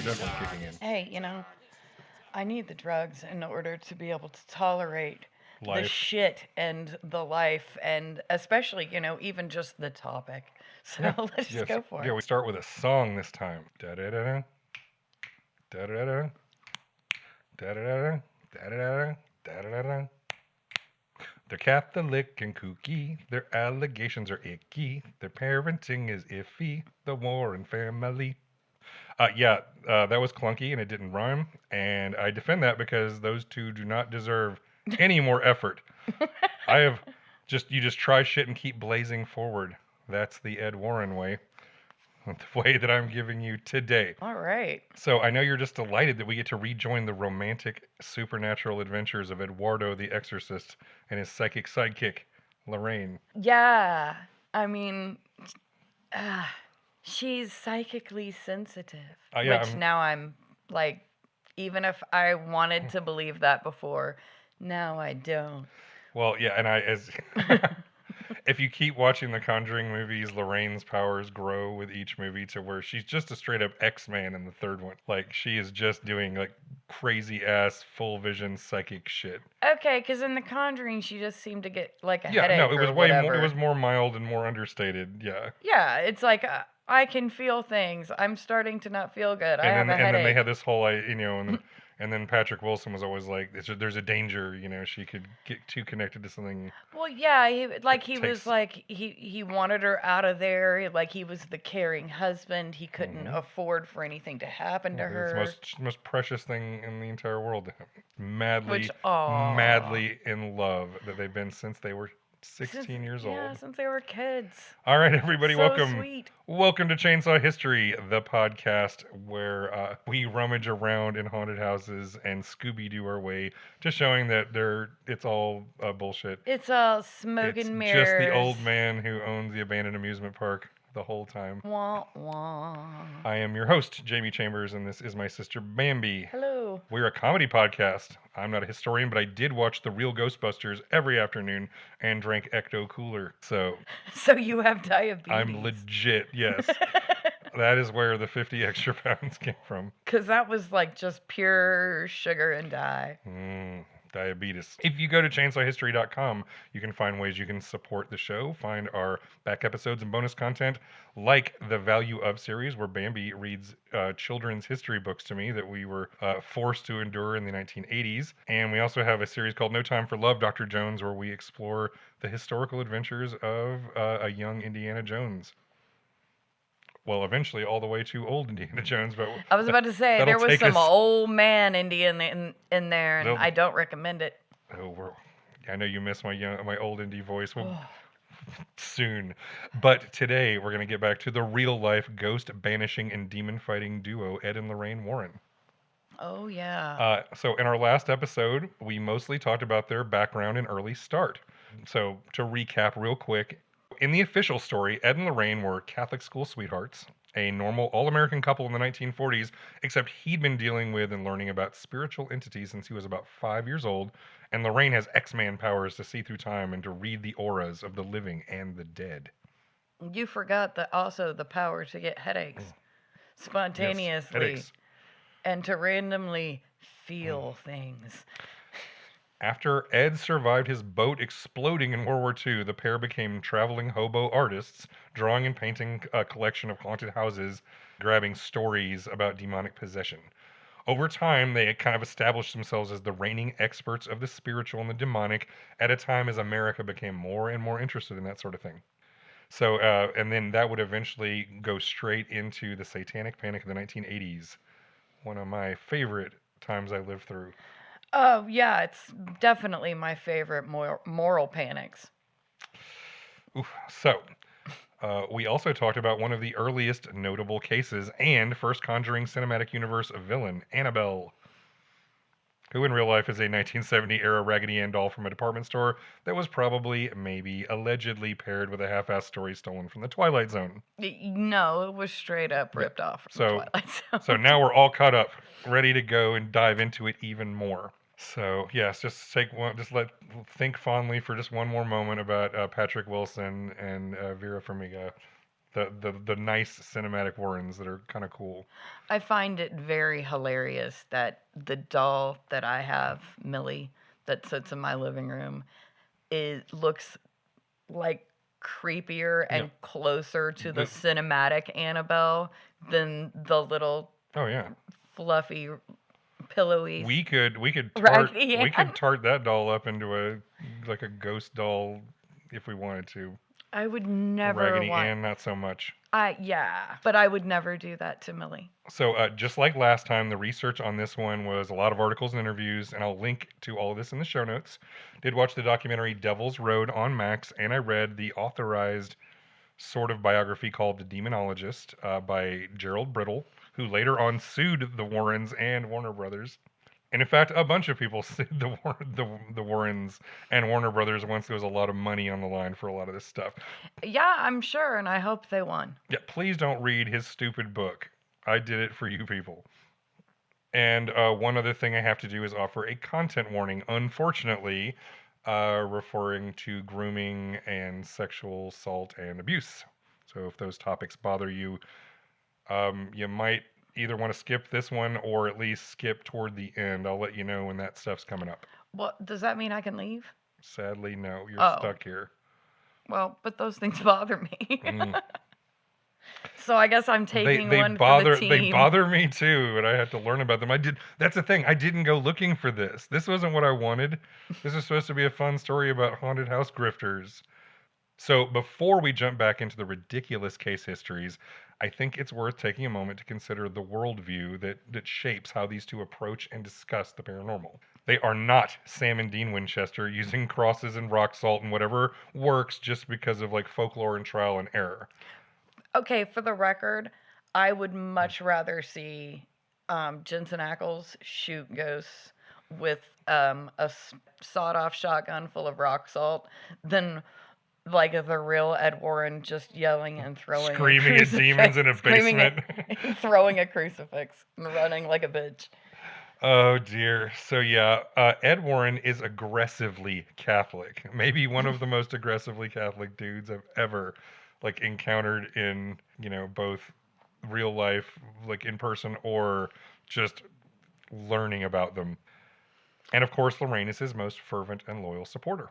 definitely kicking in. Hey, I need the drugs in order to be able to tolerate the Life. shit and the life, and especially, even just the topic. So let's just go for Yeah, it. we start with a song this time. Da-da-da-da. Da-da-da-da. Da-da-da-da. Da-da-da-da. Da-da-da-da. They're Catholic and kooky. Their allegations are icky. Their parenting is iffy. The Warren family. That was clunky and it didn't rhyme. And I defend that because those two do not deserve any more effort. You just try shit and keep blazing forward. That's the Ed Warren way. The way that I'm giving you today. All right. So I know you're just delighted that we get to rejoin the romantic, supernatural adventures of Eduardo the Exorcist and his psychic sidekick, Lorraine. Yeah. I mean, she's psychically sensitive. Which now I'm like, even if I wanted to believe that before, now I don't. Well, yeah, and if you keep watching the Conjuring movies, Lorraine's powers grow with each movie to where she's just a straight up X-Man in the third one. Like, she is just doing like crazy ass full vision psychic shit. Okay, because in the Conjuring, she just seemed to get like a Yeah, headache. no, it was or way whatever. more. It was more mild and more understated. Yeah. Yeah, it's like I can feel things. I'm starting to not feel good. I have a headache. And then they had this whole, and then Patrick Wilson was always like, "There's a danger, she could get too connected to something." Well, yeah, he wanted her out of there. Like, he was the caring husband. He couldn't afford for anything to happen to her. It's the most precious thing in the entire world to him. Madly in love that they've been since they were 16 years old. Yeah, since they were kids. All right, everybody, so welcome. Sweet. Welcome to Chainsaw History, the podcast where we rummage around in haunted houses and Scooby-Doo our way to showing that it's all bullshit. It's all smoke and mirrors. Just the old man who owns the abandoned amusement park the whole time. Wah, wah. I am your host, Jamie Chambers, and this is my sister, Bambi. Hello. We're a comedy podcast. I'm not a historian, but I did watch The Real Ghostbusters every afternoon and drank Ecto Cooler. So you have diabetes. I'm legit, yes. That is where the 50 extra pounds came from. Because that was like just pure sugar and dye. Diabetes. If you go to chainsawhistory.com, you can find ways you can support the show, find our back episodes and bonus content, like the Value Of series, where Bambi reads children's history books to me that we were forced to endure in the 1980s. And we also have a series called No Time for Love, Dr. Jones, where we explore the historical adventures of a young Indiana Jones. Well, eventually all the way to old Indiana Jones, but I was about to say there was some old man Indian in there, and I don't recommend it. I know you miss my old indie voice. Well, soon, but today we're gonna get back to the real life ghost banishing and demon fighting duo Ed and Lorraine Warren. Oh yeah. So in our last episode, we mostly talked about their background and early start. So to recap real quick. In the official story, Ed and Lorraine were Catholic school sweethearts, a normal all-American couple in the 1940s, except he'd been dealing with and learning about spiritual entities since he was about 5 years old, and Lorraine has X-Man powers to see through time and to read the auras of the living and the dead. You forgot also the power to get headaches spontaneously. Yes, headaches. And to randomly feel things. After Ed survived his boat exploding in World War II, the pair became traveling hobo artists, drawing and painting a collection of haunted houses, grabbing stories about demonic possession. Over time, they kind of established themselves as the reigning experts of the spiritual and the demonic at a time as America became more and more interested in that sort of thing. So, and then that would eventually go straight into the Satanic Panic of the 1980s, one of my favorite times I lived through. Oh, yeah, it's definitely my favorite moral panics. Oof. So, we also talked about one of the earliest notable cases and first Conjuring Cinematic Universe villain, Annabelle, who in real life is a 1970-era Raggedy Ann doll from a department store that was probably, maybe, allegedly paired with a half-assed story stolen from the Twilight Zone. No, it was straight up ripped off from the Twilight Zone. So now we're all caught up, ready to go and dive into it even more. So yes, think fondly for just one more moment about Patrick Wilson and Vera Farmiga. The nice cinematic Warrens that are kind of cool. I find it very hilarious that the doll that I have, Millie, that sits in my living room, looks like creepier and closer to the cinematic Annabelle than the little fluffy, pillowy. We could tart that doll up into a ghost doll if we wanted to. I would never Raggedy Ann, not so much. But I would never do that to Millie. So just like last time, the research on this one was a lot of articles and interviews, and I'll link to all of this in the show notes. Did watch the documentary Devil's Road on Max, and I read the authorized sort of biography called The Demonologist by Gerald Brittle, who later on sued the Warrens and Warner Brothers. And in fact, a bunch of people sued the Warrens and Warner Brothers once there was a lot of money on the line for a lot of this stuff. Yeah, I'm sure, and I hope they won. Yeah, please don't read his stupid book. I did it for you people. And one other thing I have to do is offer a content warning. Unfortunately, referring to grooming and sexual assault and abuse. So if those topics bother you, you might either want to skip this one or at least skip toward the end. I'll let you know when that stuff's coming up. Well, does that mean I can leave? Sadly, no. You're stuck here. Well, but those things bother me. So I guess I'm taking one for the team. They bother me too, and I have to learn about them. That's the thing. I didn't go looking for this. This wasn't what I wanted. This is supposed to be a fun story about haunted house grifters. So before we jump back into the ridiculous case histories, I think it's worth taking a moment to consider the worldview that shapes how these two approach and discuss the paranormal. They are not Sam and Dean Winchester using crosses and rock salt and whatever works just because of folklore and trial and error. Okay, for the record, I would much rather see Jensen Ackles shoot ghosts with a sawed-off shotgun full of rock salt than the real Ed Warren just yelling and screaming at demons in a basement, throwing a crucifix and running like a bitch. Oh dear. So yeah, Ed Warren is aggressively Catholic. Maybe one of the most aggressively Catholic dudes I've ever encountered in, both real life, in person, or just learning about them. And of course, Lorraine is his most fervent and loyal supporter.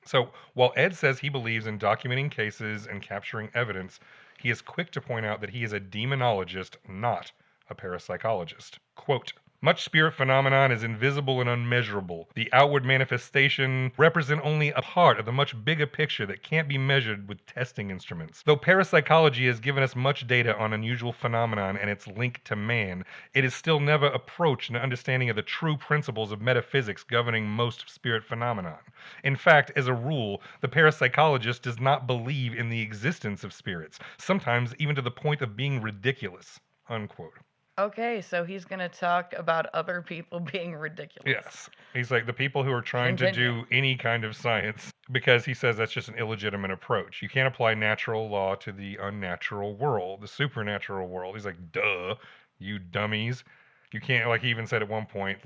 So while Ed says he believes in documenting cases and capturing evidence, he is quick to point out that he is a demonologist, not a parapsychologist. Quote, "Much spirit phenomenon is invisible and unmeasurable. The outward manifestation represent only a part of the much bigger picture that can't be measured with testing instruments. Though parapsychology has given us much data on unusual phenomenon and its link to man, it has still never approached an understanding of the true principles of metaphysics governing most spirit phenomenon. In fact, as a rule, the parapsychologist does not believe in the existence of spirits, sometimes even to the point of being ridiculous." Unquote. Okay, so he's going to talk about other people being ridiculous. Yes. He's like the people who are trying to do any kind of science, because he says that's just an illegitimate approach. You can't apply natural law to the unnatural world, the supernatural world. He's like, duh, you dummies. You can't, he even said at one point,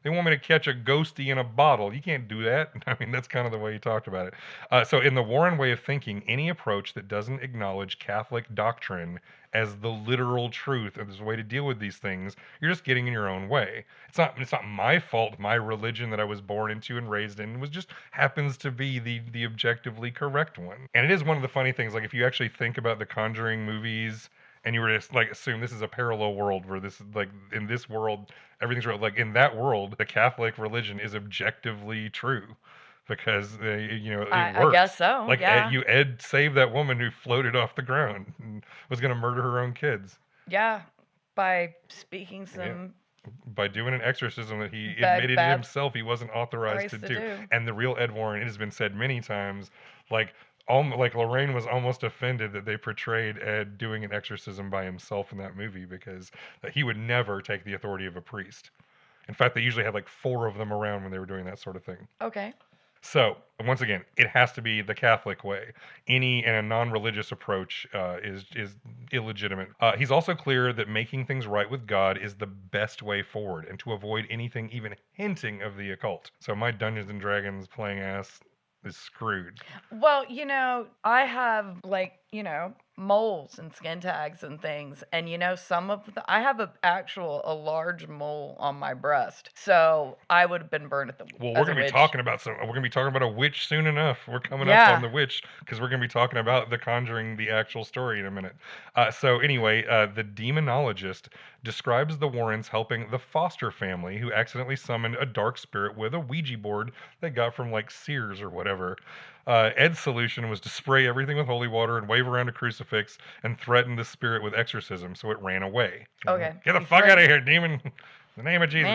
they want me to catch a ghostie in a bottle. You can't do that. I mean, that's kind of the way he talked about it. So in the Warren way of thinking, any approach that doesn't acknowledge Catholic doctrine as the literal truth and there's a way to deal with these things, you're just getting in your own way. It's not my fault. My religion that I was born into and raised in just happens to be the objectively correct one. And it is one of the funny things, if you actually think about the Conjuring movies, and you were to assume this is a parallel world where this is in this world everything's real. In that world, the Catholic religion is objectively true because it works. I guess so. Yeah. Ed saved that woman who floated off the ground and was going to murder her own kids. Yeah, by speaking some. Yeah. By doing an exorcism that he admitted himself he wasn't authorized to do. And the real Ed Warren, it has been said many times, Lorraine was almost offended that they portrayed Ed doing an exorcism by himself in that movie because he would never take the authority of a priest. In fact, they usually had 4 of them around when they were doing that sort of thing. Okay. So, once again, it has to be the Catholic way. Any and a non-religious approach is illegitimate. He's also clear that making things right with God is the best way forward and to avoid anything even hinting of the occult. So my Dungeons & Dragons playing ass is screwed. Well, I have, moles and skin tags and things. And I have a large mole on my breast. So I would have been burned Well, we're we're gonna be talking about a witch soon enough. We're coming up on the witch because we're gonna be talking about the Conjuring, the actual story, in a minute. So anyway, the demonologist describes the Warrens helping the Foster family, who accidentally summoned a dark spirit with a Ouija board they got from like Sears or whatever. Ed's solution was to spray everything with holy water and wave around a crucifix and threaten the spirit with exorcism, so it ran away. Okay. Get the fuck out of here, demon! In the name of Jesus.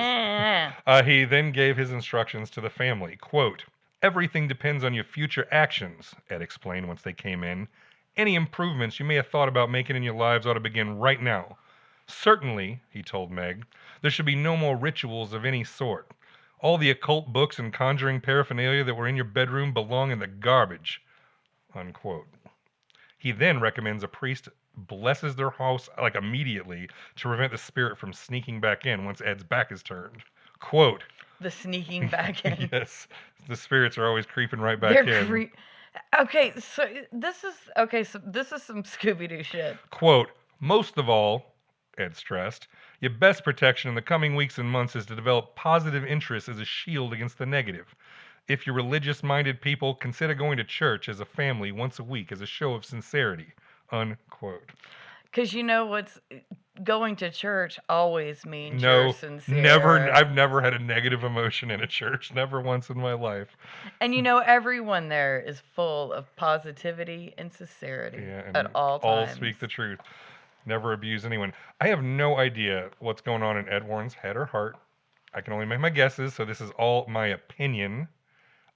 He then gave his instructions to the family. Quote, "Everything depends on your future actions," Ed explained once they came in. "Any improvements you may have thought about making in your lives ought to begin right now. Certainly," he told Meg, "there should be no more rituals of any sort. All the occult books and conjuring paraphernalia that were in your bedroom belong in the garbage." Unquote. He then recommends a priest blesses their house like immediately to prevent the spirit from sneaking back in once Ed's back is turned. Quote, "The sneaking back in." Yes, the spirits are always creeping right back in. Okay, so this is some Scooby-Doo shit. Quote, "Most of all," Ed stressed, "your best protection in the coming weeks and months is to develop positive interests as a shield against the negative. If you're religious-minded people, consider going to church as a family once a week as a show of sincerity." Unquote. Because what's going to church always means you're sincere. Never. I've never had a negative emotion in a church. Never once in my life. And everyone there is full of positivity and sincerity at all times. All speak the truth. Never abuse anyone. I have no idea what's going on in Ed Warren's head or heart. I can only make my guesses, so this is all my opinion.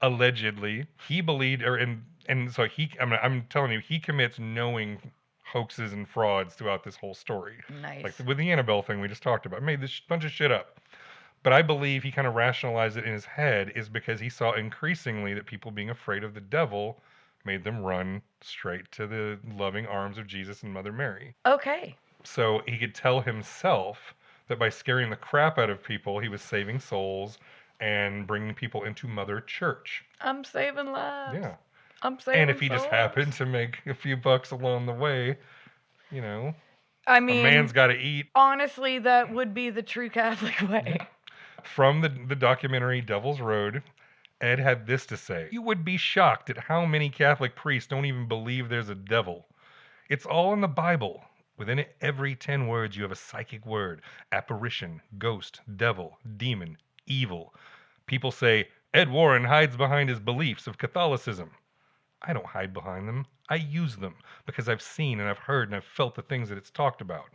Allegedly, he believed, I'm telling you, he commits knowing hoaxes and frauds throughout this whole story. Nice. Like with the Annabelle thing we just talked about. Made this bunch of shit up. But I believe he kind of rationalized it in his head is because he saw increasingly that people being afraid of the devil made them run straight to the loving arms of Jesus and Mother Mary. Okay. So he could tell himself that by scaring the crap out of people, he was saving souls and bringing people into Mother Church. I'm saving lives. Yeah. I'm saving And if he souls. just happened to make a few bucks along the way, I mean, a man's got to eat. Honestly, that would be the true Catholic way. From the documentary Devil's Road, Ed had this to say: "You would be shocked at how many Catholic priests don't even believe there's a devil. It's all in the Bible. Within every 10 words, you have a psychic word: apparition, ghost, devil, demon, evil. People say, Ed Warren hides behind his beliefs of Catholicism. I don't hide behind them. I use them because I've seen and I've heard and I've felt the things that it's talked about."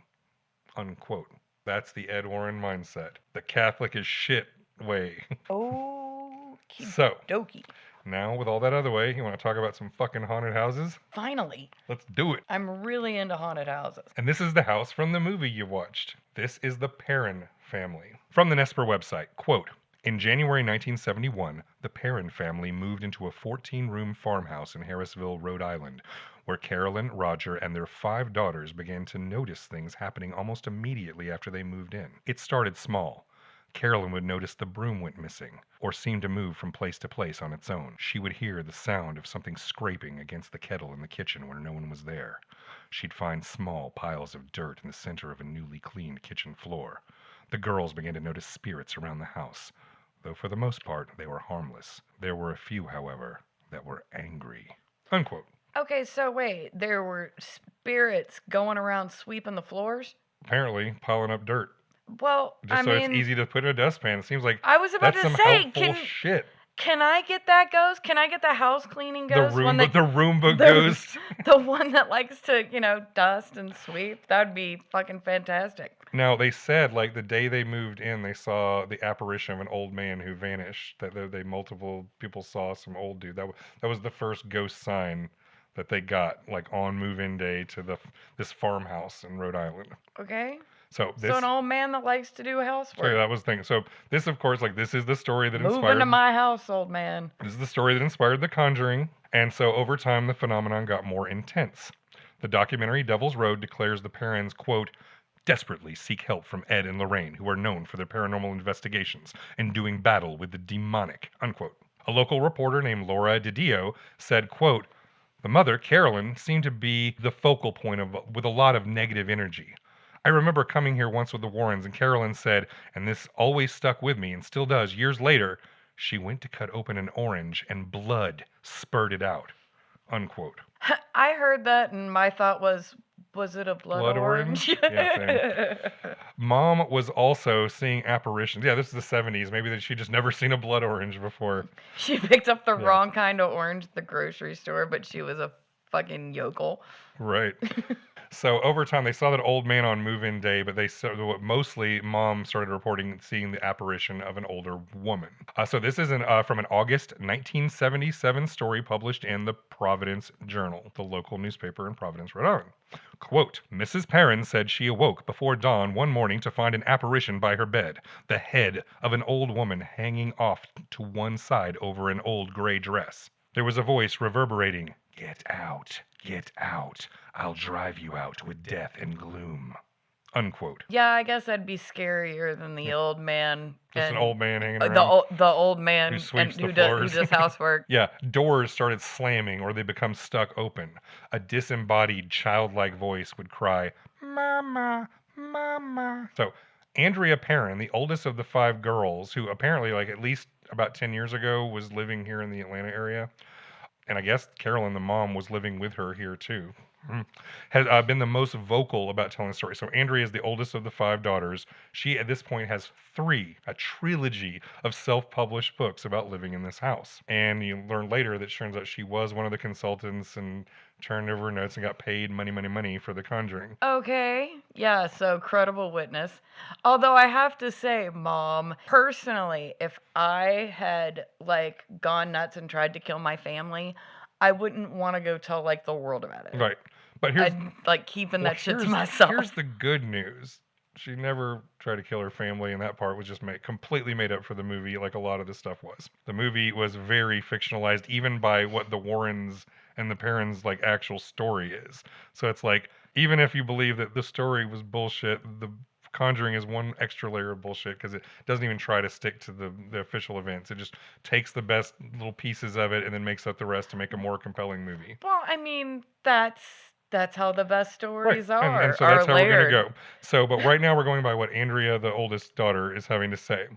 Unquote. That's the Ed Warren mindset. The Catholic is shit way. Oh, so, dokey. Now, with all that out of the way, you want to talk about some fucking haunted houses? Finally. Let's do it. I'm really into haunted houses. And this is the house from the movie you watched. This is the Perron family. From the Nesper website, quote, "In January 1971, the Perron family moved into a 14-room farmhouse in Harrisville, Rhode Island, where Carolyn, Roger, and their 5 daughters began to notice things happening almost immediately after they moved in. It started small. Carolyn would notice the broom went missing, or seemed to move from place to place on its own. She would hear the sound of something scraping against the kettle in the kitchen where no one was there. She'd find small piles of dirt in the center of a newly cleaned kitchen floor. The girls began to notice spirits around the house, though for the most part they were harmless. There were a few, however, that were angry." Unquote. Okay, so wait, there were spirits going around sweeping the floors? Apparently, piling up dirt. Well, Just it's easy to put in a dustpan. It seems like I was about that's to some say, helpful shit. Can I get that ghost? Can I get the house cleaning ghost? The Roomba ghost. The one that likes to, dust and sweep. That would be fucking fantastic. Now, they said, the day they moved in, they saw the apparition of an old man who vanished. That they multiple people saw some old dude. That was the first ghost sign that they got, on move-in day to this farmhouse in Rhode Island. Okay. So an old man that likes to do housework. So that was the thing. So this, of course, this is the story that inspired... Move into my house, old man. This is the story that inspired The Conjuring. And so over time, the phenomenon got more intense. The documentary Devil's Road declares the Perrons, quote, "desperately seek help from Ed and Lorraine, who are known for their paranormal investigations and doing battle with the demonic," unquote. A local reporter named Laura DiDio said, quote, The mother, Carolyn, seemed to be the focal point with a lot of negative energy. I remember coming here once with the Warrens, and Carolyn said, and this always stuck with me and still does years later, she went to cut open an orange and blood spurted out. Unquote. I heard that, and my thought was it a blood orange? Yeah, same. Mom was also seeing apparitions. Yeah, this is the 70s. Maybe that she just never seen a blood orange before. She picked up the wrong kind of orange at the grocery store, but she was a fucking yokel. Right. So over time, they saw that old man on move-in day, but mostly Mom started reporting seeing the apparition of an older woman. So this is from an August 1977 story published in the Providence Journal, the local newspaper in Providence, Rhode Island. Quote, Mrs. Perron said she awoke before dawn one morning to find an apparition by her bed, the head of an old woman hanging off to one side over an old gray dress. There was a voice reverberating, "Get out, get out. I'll drive you out with death and gloom." Unquote. Yeah, I guess that'd be scarier than the old man. Just an old man hanging around. The old man who sweeps the who floors. does housework. Yeah, doors started slamming or they become stuck open. A disembodied, childlike voice would cry, "Mama, Mama." So Andrea Perron, the oldest of the 5 girls, who apparently, like at least about 10 years ago, was living here in the Atlanta area, and I guess Carolyn, the mom, was living with her here too, has been the most vocal about telling the story. So Andrea is the oldest of the 5 daughters. She, at this point, has a trilogy of self-published books about living in this house. And you learn later that it turns out she was one of the consultants and turned over notes and got paid money for The Conjuring. Okay. Yeah, so credible witness. Although I have to say, Mom, personally, if I had like gone nuts and tried to kill my family, I wouldn't want to go tell like the world about it. Right. But here's I'd like keeping that shit to myself. Here's the good news. She never tried to kill her family, and that part was just completely made up for the movie, like a lot of this stuff was. The movie was very fictionalized, even by what the Warrens and the Perrons' like actual story is. So it's like, even if you believe that the story was bullshit, the Conjuring is one extra layer of bullshit because it doesn't even try to stick to the official events. It just takes the best little pieces of it and then makes up the rest to make a more compelling movie. Well, I mean, that's how the best stories right. are. And so that's how we're going to go. So, but right now we're going by what Andrea, the oldest daughter, is having to say.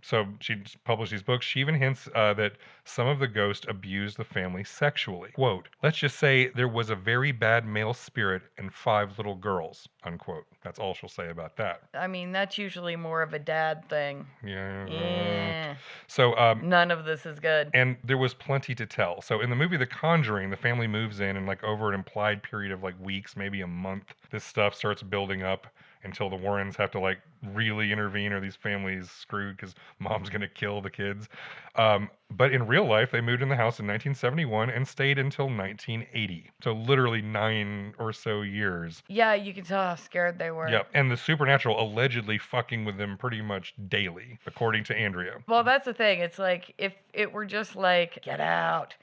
So she published these books. She even hints that some of the ghosts abused the family sexually. Quote, "Let's just say there was a very bad male spirit and 5 little girls." Unquote. That's all she'll say about that. I mean, that's usually more of a dad thing. Yeah. So none of this is good. And there was plenty to tell. So in the movie The Conjuring, the family moves in, and like over an implied period of like weeks, maybe a month, this stuff starts building up until the Warrens have to like really intervene, or these families screwed because mom's gonna kill the kids. But in real life, they moved in the house in 1971 and stayed until 1980. So literally 9 or so years. Yeah, you can tell how scared they were. Yep. And the supernatural allegedly fucking with them pretty much daily, according to Andrea. Well, that's the thing. It's like, if it were just like, "Get out,"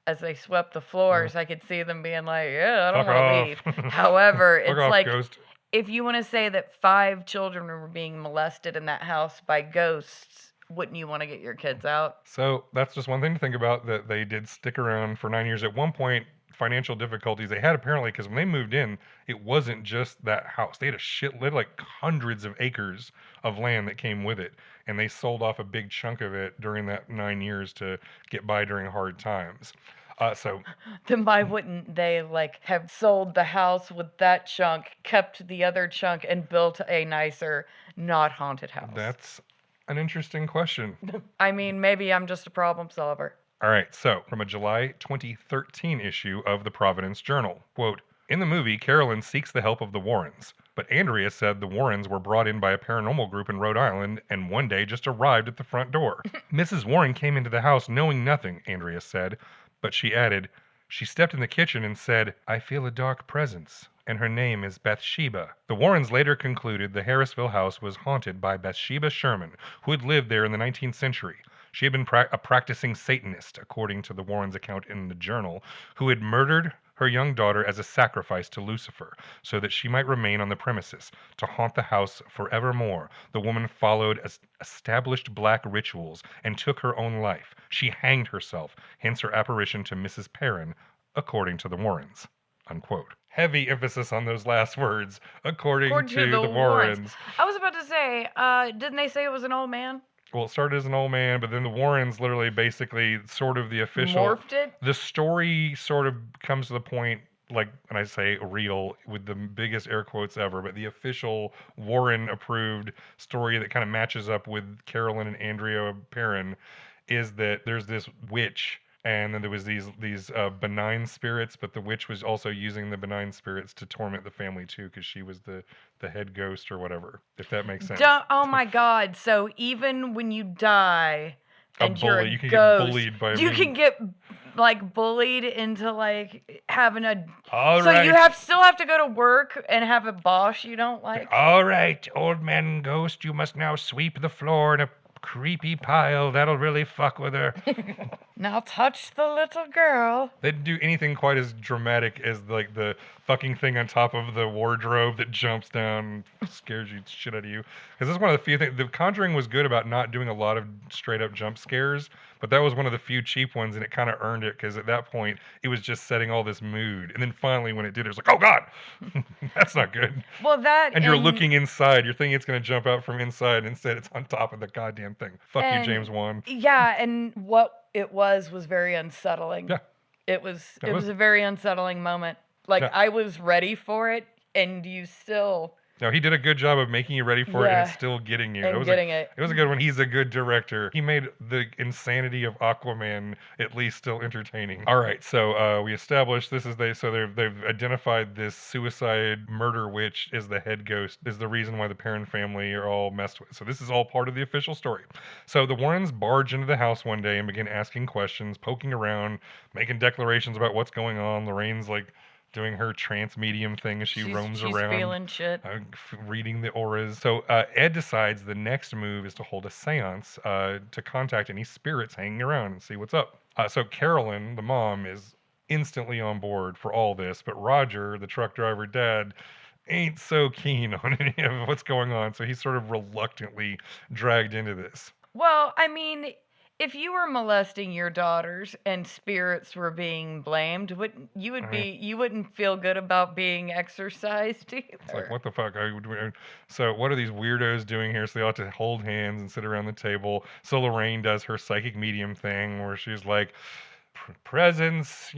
as they swept the floors, I could see them being like, "Yeah, I don't want to leave." However, it's off, like, ghost. If you want to say that 5 children were being molested in that house by ghosts, wouldn't you want to get your kids out? So that's just one thing to think about, that they did stick around for 9 years. At one point, financial difficulties they had apparently, because when they moved in, it wasn't just that house. They had like hundreds of acres of land that came with it, and they sold off a big chunk of it during that 9 years to get by during hard times. So then why wouldn't they like have sold the house with that chunk, kept the other chunk, and built a nicer, not haunted house? That's an interesting question. I mean, maybe I'm just a problem solver. All right, so from a July 2013 issue of the Providence Journal, quote, "In the movie, Carolyn seeks the help of the Warrens, but Andrea said the Warrens were brought in by a paranormal group in Rhode Island and one day just arrived at the front door. Mrs. Warren came into the house knowing nothing," Andrea said, but she added, "She stepped in the kitchen and said, 'I feel a dark presence, and her name is Bathsheba.'" The Warrens later concluded the Harrisville house was haunted by Bathsheba Sherman, who had lived there in the 19th century. She had been a practicing Satanist, according to the Warrens' account in the journal, who had murdered her young daughter as a sacrifice to Lucifer, so that she might remain on the premises, to haunt the house forevermore. The woman followed established black rituals and took her own life. She hanged herself, hence her apparition to Mrs. Perron according to the Warrens, unquote. Heavy emphasis on those last words, according to the Warrens. I was about to say, didn't they say it was an old man? Well, it started as an old man, but then the Warrens literally basically sort of the official... Morphed it? The story sort of comes to the point, like, and I say real with the biggest air quotes ever, but the official Warren-approved story that kind of matches up with Carolyn and Andrea Perron is that there's this witch, and then there was these benign spirits, but the witch was also using the benign spirits to torment the family too, because she was the head ghost or whatever, if that makes sense. Oh my God. So even when you die and you're a you can ghost, get bullied by you can get like bullied into like having a... All so right. you still have to go to work and have a boss you don't like? All right, old man ghost, you must now sweep the floor in a creepy pile. That'll really fuck with her. Now touch the little girl. They didn't do anything quite as dramatic as like the fucking thing on top of the wardrobe that jumps down and scares you shit out of you. Because this is one of the few things. The Conjuring was good about not doing a lot of straight up jump scares, but that was one of the few cheap ones, and it kind of earned it because at that point it was just setting all this mood. And then finally, when it did, it was like, oh God, that's not good. Well, and you're looking inside. You're thinking it's going to jump out from inside. Instead, it's on top of the goddamn thing. Fuck you, James Wan. Yeah, and what it was very unsettling. Yeah. It was a very unsettling moment. Like, yeah. I was ready for it, and you still... No, he did a good job of making you ready for it and still getting you. And it was a good one. He's a good director. He made the insanity of Aquaman at least still entertaining. All right, so we established they've identified this suicide murder witch as the head ghost, is the reason why the Perron family are all messed with. So this is all part of the official story. So the Warrens barge into the house one day and begin asking questions, poking around, making declarations about what's going on. Lorraine's like doing her trance medium thing as she roams around. She's feeling shit. Reading the auras. So Ed decides the next move is to hold a seance to contact any spirits hanging around and see what's up. So Carolyn, the mom, is instantly on board for all this, but Roger, the truck driver dad, ain't so keen on any of what's going on, so he's sort of reluctantly dragged into this. Well, I mean... If you were molesting your daughters and spirits were being blamed, you wouldn't feel good about being exorcised either. It's like, what the fuck? So what are these weirdos doing here? So they ought to hold hands and sit around the table. So Lorraine does her psychic medium thing where she's like, presence,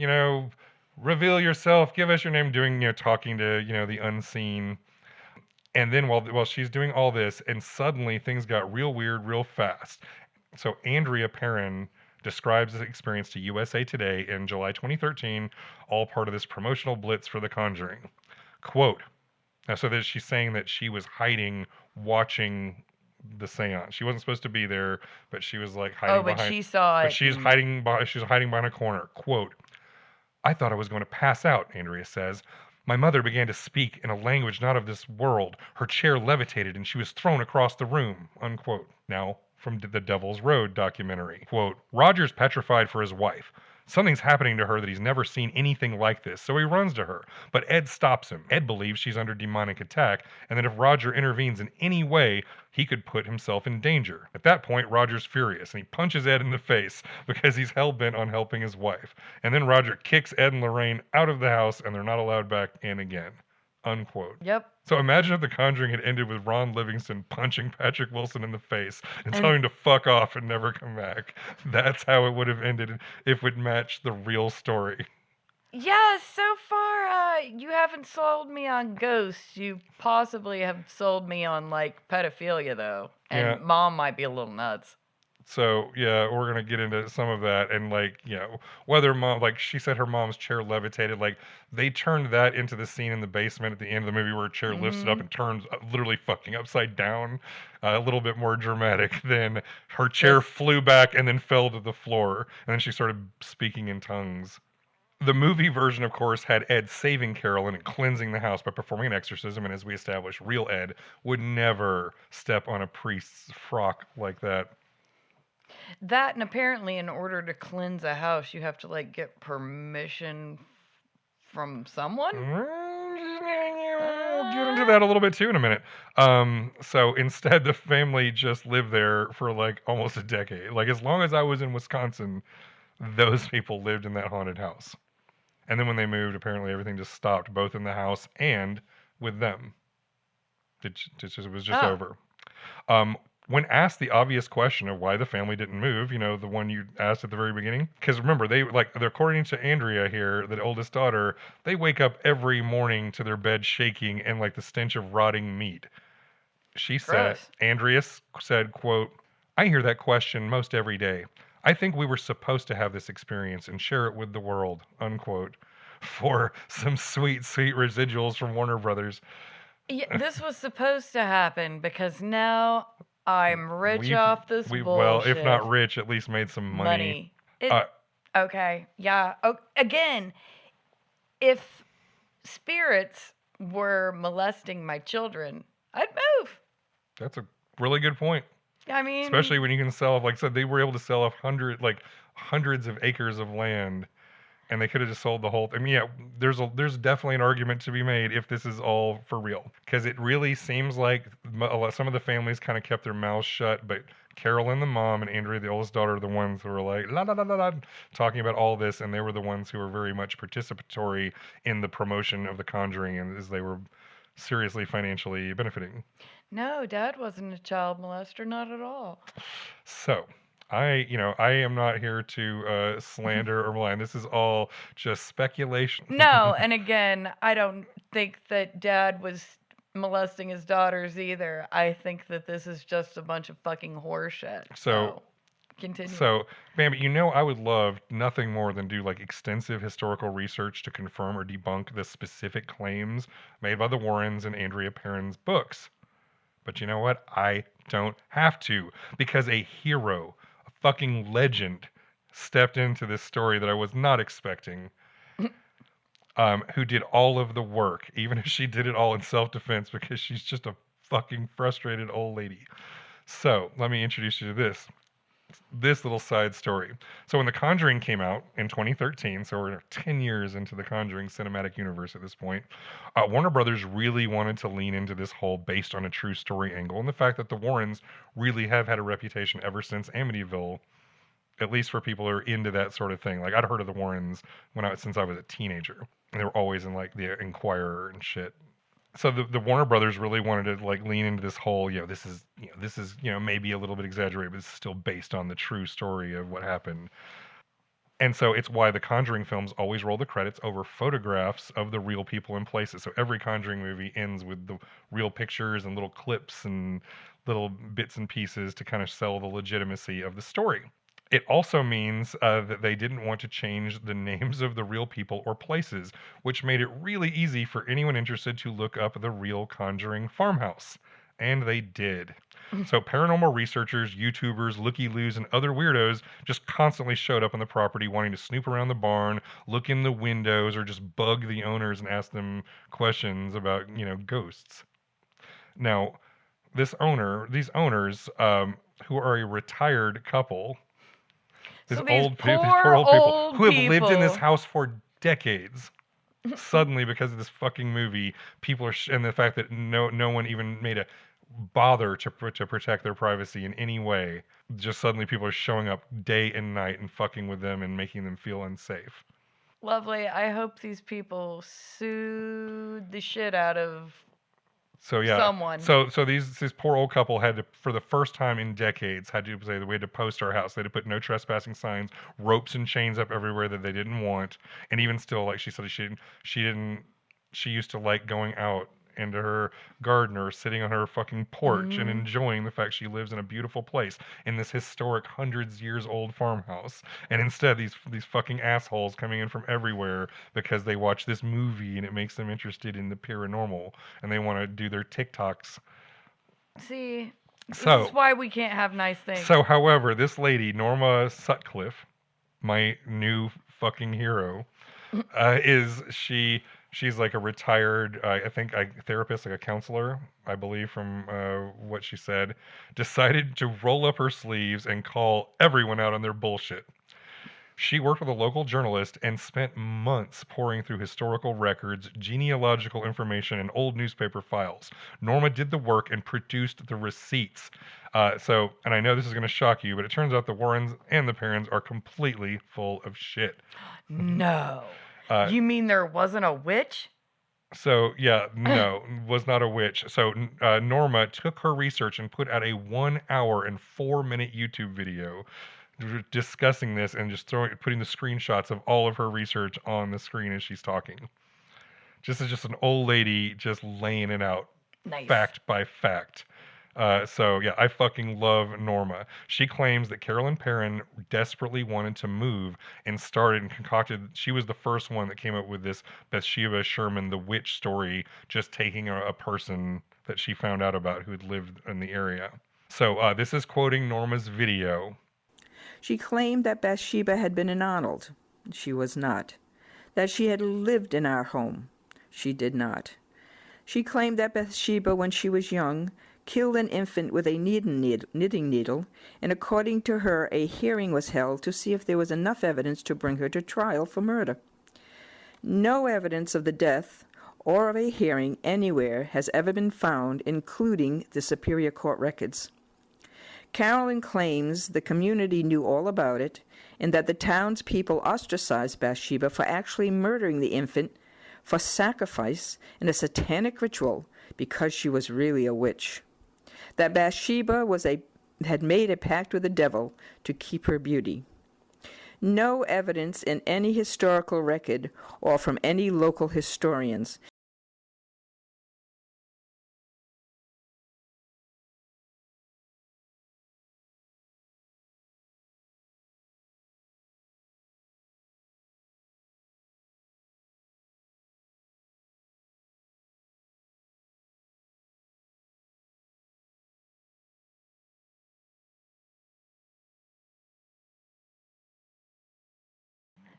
reveal yourself, give us your name, doing, talking to, the unseen. And then while she's doing all this, and suddenly things got real weird real fast. So Andrea Perron describes this experience to USA Today in July 2013, all part of this promotional blitz for The Conjuring. Quote, now so that she's saying that she was hiding, watching the seance. She wasn't supposed to be there, but she was like hiding behind. Oh, but she saw it. But she's hiding behind a corner. Quote, I thought I was going to pass out, Andrea says. My mother began to speak in a language not of this world. Her chair levitated and she was thrown across the room, unquote. Now, from the Devil's Road documentary. Quote, Roger's petrified for his wife. Something's happening to her that he's never seen anything like this, so he runs to her. But Ed stops him. Ed believes she's under demonic attack, and that if Roger intervenes in any way, he could put himself in danger. At that point, Roger's furious, and he punches Ed in the face because he's hell-bent on helping his wife. And then Roger kicks Ed and Lorraine out of the house, and they're not allowed back in again. Unquote. Yep. So imagine if The Conjuring had ended with Ron Livingston punching Patrick Wilson in the face and telling him to fuck off and never come back. That's how it would have ended if it matched the real story. Yeah, so far you haven't sold me on ghosts. You possibly have sold me on like pedophilia though. And Mom might be a little nuts. So, yeah, we're going to get into some of that. And, whether mom, she said her mom's chair levitated. They turned that into the scene in the basement at the end of the movie where a chair lifts it up and turns literally fucking upside down. A little bit more dramatic than her chair flew back and then fell to the floor. And then she started speaking in tongues. The movie version, of course, had Ed saving Carolyn and cleansing the house by performing an exorcism. And as we established, real Ed would never step on a priest's frock like that. That, and apparently in order to cleanse a house, you have to, get permission from someone? We'll get into that a little bit, too, in a minute. So instead, the family just lived there for, almost a decade. As long as I was in Wisconsin, those people lived in that haunted house. And then when they moved, apparently everything just stopped, both in the house and with them. It was just over. When asked the obvious question of why the family didn't move, the one you asked at the very beginning, because remember, according to Andrea here, the oldest daughter, they wake up every morning to their bed shaking and like the stench of rotting meat. Andrea said, quote, "I hear that question most every day. I think we were supposed to have this experience and share it with the world," unquote, for some sweet, sweet residuals from Warner Brothers. Yeah, this was supposed to happen because now I'm rich off this bullshit. Well, if not rich, at least made some money. Okay, yeah. Again, if spirits were molesting my children, I'd move. That's a really good point. I mean, especially when you can sell, like I said, they were able to sell off hundreds of acres of land. And they could have just sold the whole thing. I mean, yeah, there's definitely an argument to be made if this is all for real. Because it really seems like some of the families kind of kept their mouths shut, but Carolyn, the mom, and Andrea, the oldest daughter, are the ones who were like, la la la la la, talking about all this, and they were the ones who were very much participatory in the promotion of The Conjuring, and as they were seriously financially benefiting. No, Dad wasn't a child molester, not at all. So... I am not here to slander or malign. This is all just speculation. No, and again, I don't think that Dad was molesting his daughters either. I think that this is just a bunch of fucking horseshit. So, continue. So, Bambi, I would love nothing more than do like extensive historical research to confirm or debunk the specific claims made by the Warrens and Andrea Perron's books. But you know what? I don't have to, because a hero, fucking legend, stepped into this story that I was not expecting, who did all of the work, even if she did it all in self-defense because she's just a fucking frustrated old lady. So let me introduce you to this little side story. So when The Conjuring came out in 2013, so we're 10 years into the Conjuring cinematic universe at this point, Warner Brothers really wanted to lean into this whole based on a true story angle, and the fact that the Warrens really have had a reputation ever since Amityville, at least for people who are into that sort of thing. Like, I'd heard of the Warrens since I was a teenager, and they were always in like the Inquirer and shit. So the Warner Brothers really wanted to like lean into this whole, this is maybe a little bit exaggerated, but it's still based on the true story of what happened. And so it's why the Conjuring films always roll the credits over photographs of the real people and places. So every Conjuring movie ends with the real pictures and little clips and little bits and pieces to kind of sell the legitimacy of the story. It also means that they didn't want to change the names of the real people or places, which made it really easy for anyone interested to look up the real Conjuring farmhouse. And they did. So paranormal researchers, YouTubers, looky-loos, and other weirdos just constantly showed up on the property wanting to snoop around the barn, look in the windows, or just bug the owners and ask them questions about, ghosts. Now, these owners, who are a retired couple... These poor old people who have lived in this house for decades. Suddenly, because of this fucking movie, people are and the fact that no one even made a bother to protect their privacy in any way. Just suddenly, people are showing up day and night and fucking with them and making them feel unsafe. Lovely. I hope these people sued the shit out of. So yeah, someone. So this poor old couple had to, for the first time in decades, had to say that we had to post our house. They had to put no trespassing signs, ropes and chains up everywhere that they didn't want, and even still, like she said, she used to like going out into her garden or sitting on her fucking porch and enjoying the fact she lives in a beautiful place in this historic hundreds years old farmhouse. And instead, these fucking assholes coming in from everywhere because they watch this movie and it makes them interested in the paranormal and they want to do their TikToks. See, this is why we can't have nice things. So, however, this lady, Norma Sutcliffe, my new fucking hero, She's like a retired, therapist, like a counselor, I believe, from what she said, decided to roll up her sleeves and call everyone out on their bullshit. She worked with a local journalist and spent months poring through historical records, genealogical information, and old newspaper files. Norma did the work and produced the receipts. And I know this is going to shock you, but it turns out the Warrens and the Perrons are completely full of shit. No. You mean there wasn't a witch? So, yeah, no, was not a witch. So, Norma took her research and put out a 1 hour and 4 minute YouTube video discussing this and just putting the screenshots of all of her research on the screen as she's talking. Just as just an old lady just laying it out, Nice. fact by fact. So yeah, I fucking love Norma. She claims that Carolyn Perron desperately wanted to move and started and concocted. She was the first one that came up with this Bathsheba Sherman, the witch story, just taking a person that she found out about who had lived in the area. So this is quoting Norma's video. She claimed that Bathsheba had been in Arnold. She was not. That she had lived in our home. She did not. She claimed that Bathsheba, when she was young, killed an infant with a knitting needle, and according to her, a hearing was held to see if there was enough evidence to bring her to trial for murder. No evidence of the death or of a hearing anywhere has ever been found, including the Superior Court records. Carolyn claims the community knew all about it, and that the townspeople ostracized Bathsheba for actually murdering the infant for sacrifice in a satanic ritual because she was really a witch. That Bathsheba had made a pact with the devil to keep her beauty. No evidence in any historical record or from any local historians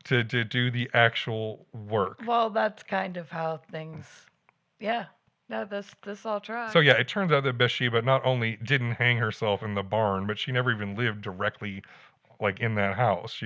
To do the actual work. Well, that's kind of how things. Yeah. No, this all tracks. So yeah, it turns out that Bathsheba not only didn't hang herself in the barn, but she never even lived directly like in that house.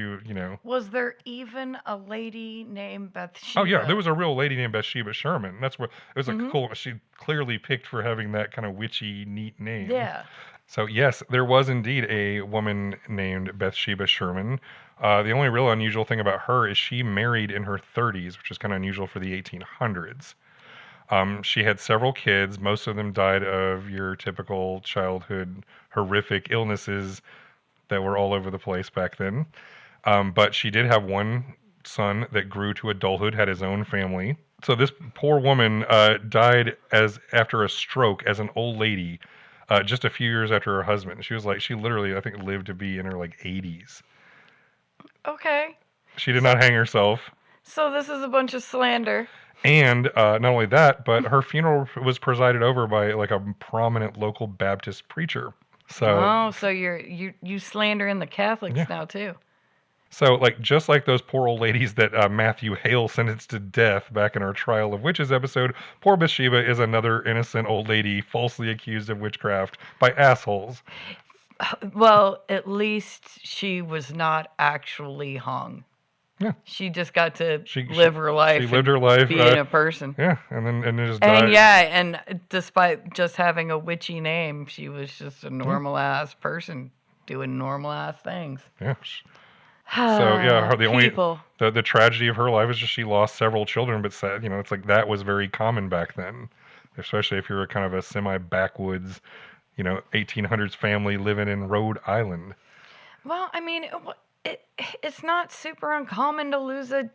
Was there even a lady named Bathsheba? Oh yeah, there was a real lady named Bathsheba Sherman. That's what it was. Cool. She clearly picked for having that kind of witchy, neat name. Yeah. So yes, there was indeed a woman named Bathsheba Sherman. The only real unusual thing about her is she married in her 30s, which is kind of unusual for the 1800s. She had several kids. Most of them died of your typical childhood horrific illnesses that were all over the place back then. But she did have one son that grew to adulthood, had his own family. So this poor woman died after a stroke as an old lady, just a few years after her husband. She literally, I think, lived to be in her 80s. Okay. She did not hang herself. So this is a bunch of slander. And not only that, but her funeral was presided over by a prominent local Baptist preacher. So you slandering the Catholics now too. So just like those poor old ladies that Matthew Hale sentenced to death back in our Trial of Witches episode, poor Bathsheba is another innocent old lady falsely accused of witchcraft by assholes. Well, at least she was not actually hung. Yeah. She just got to live her life. She lived her life. Being a person. Yeah, and then just died. And and despite just having a witchy name, she was just a normal ass person doing normal ass things. Yeah. So yeah, the tragedy of her life is just she lost several children, but sad, it's that was very common back then, especially if you were kind of a semi-backwoods, 1800s family living in Rhode Island. Well, I mean, it's not super uncommon to lose a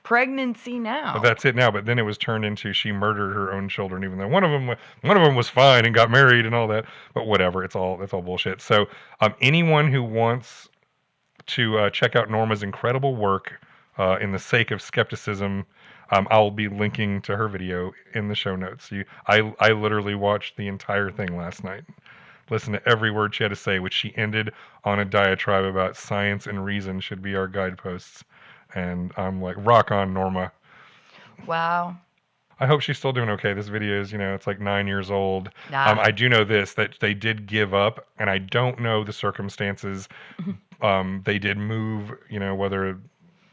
pregnancy now. But that's it now. But then it was turned into she murdered her own children, even though one of them was fine and got married and all that. But whatever, that's all bullshit. So anyone who wants to check out Norma's incredible work, in the sake of skepticism, I'll be linking to her video in the show notes. I literally watched the entire thing last night. Listened to every word she had to say, which she ended on a diatribe about science and reason should be our guideposts. And I'm like, rock on, Norma. Wow. I hope she's still doing okay. This video is, it's 9 years old. Nah. I do know this, that they did give up, and I don't know the circumstances. They did move,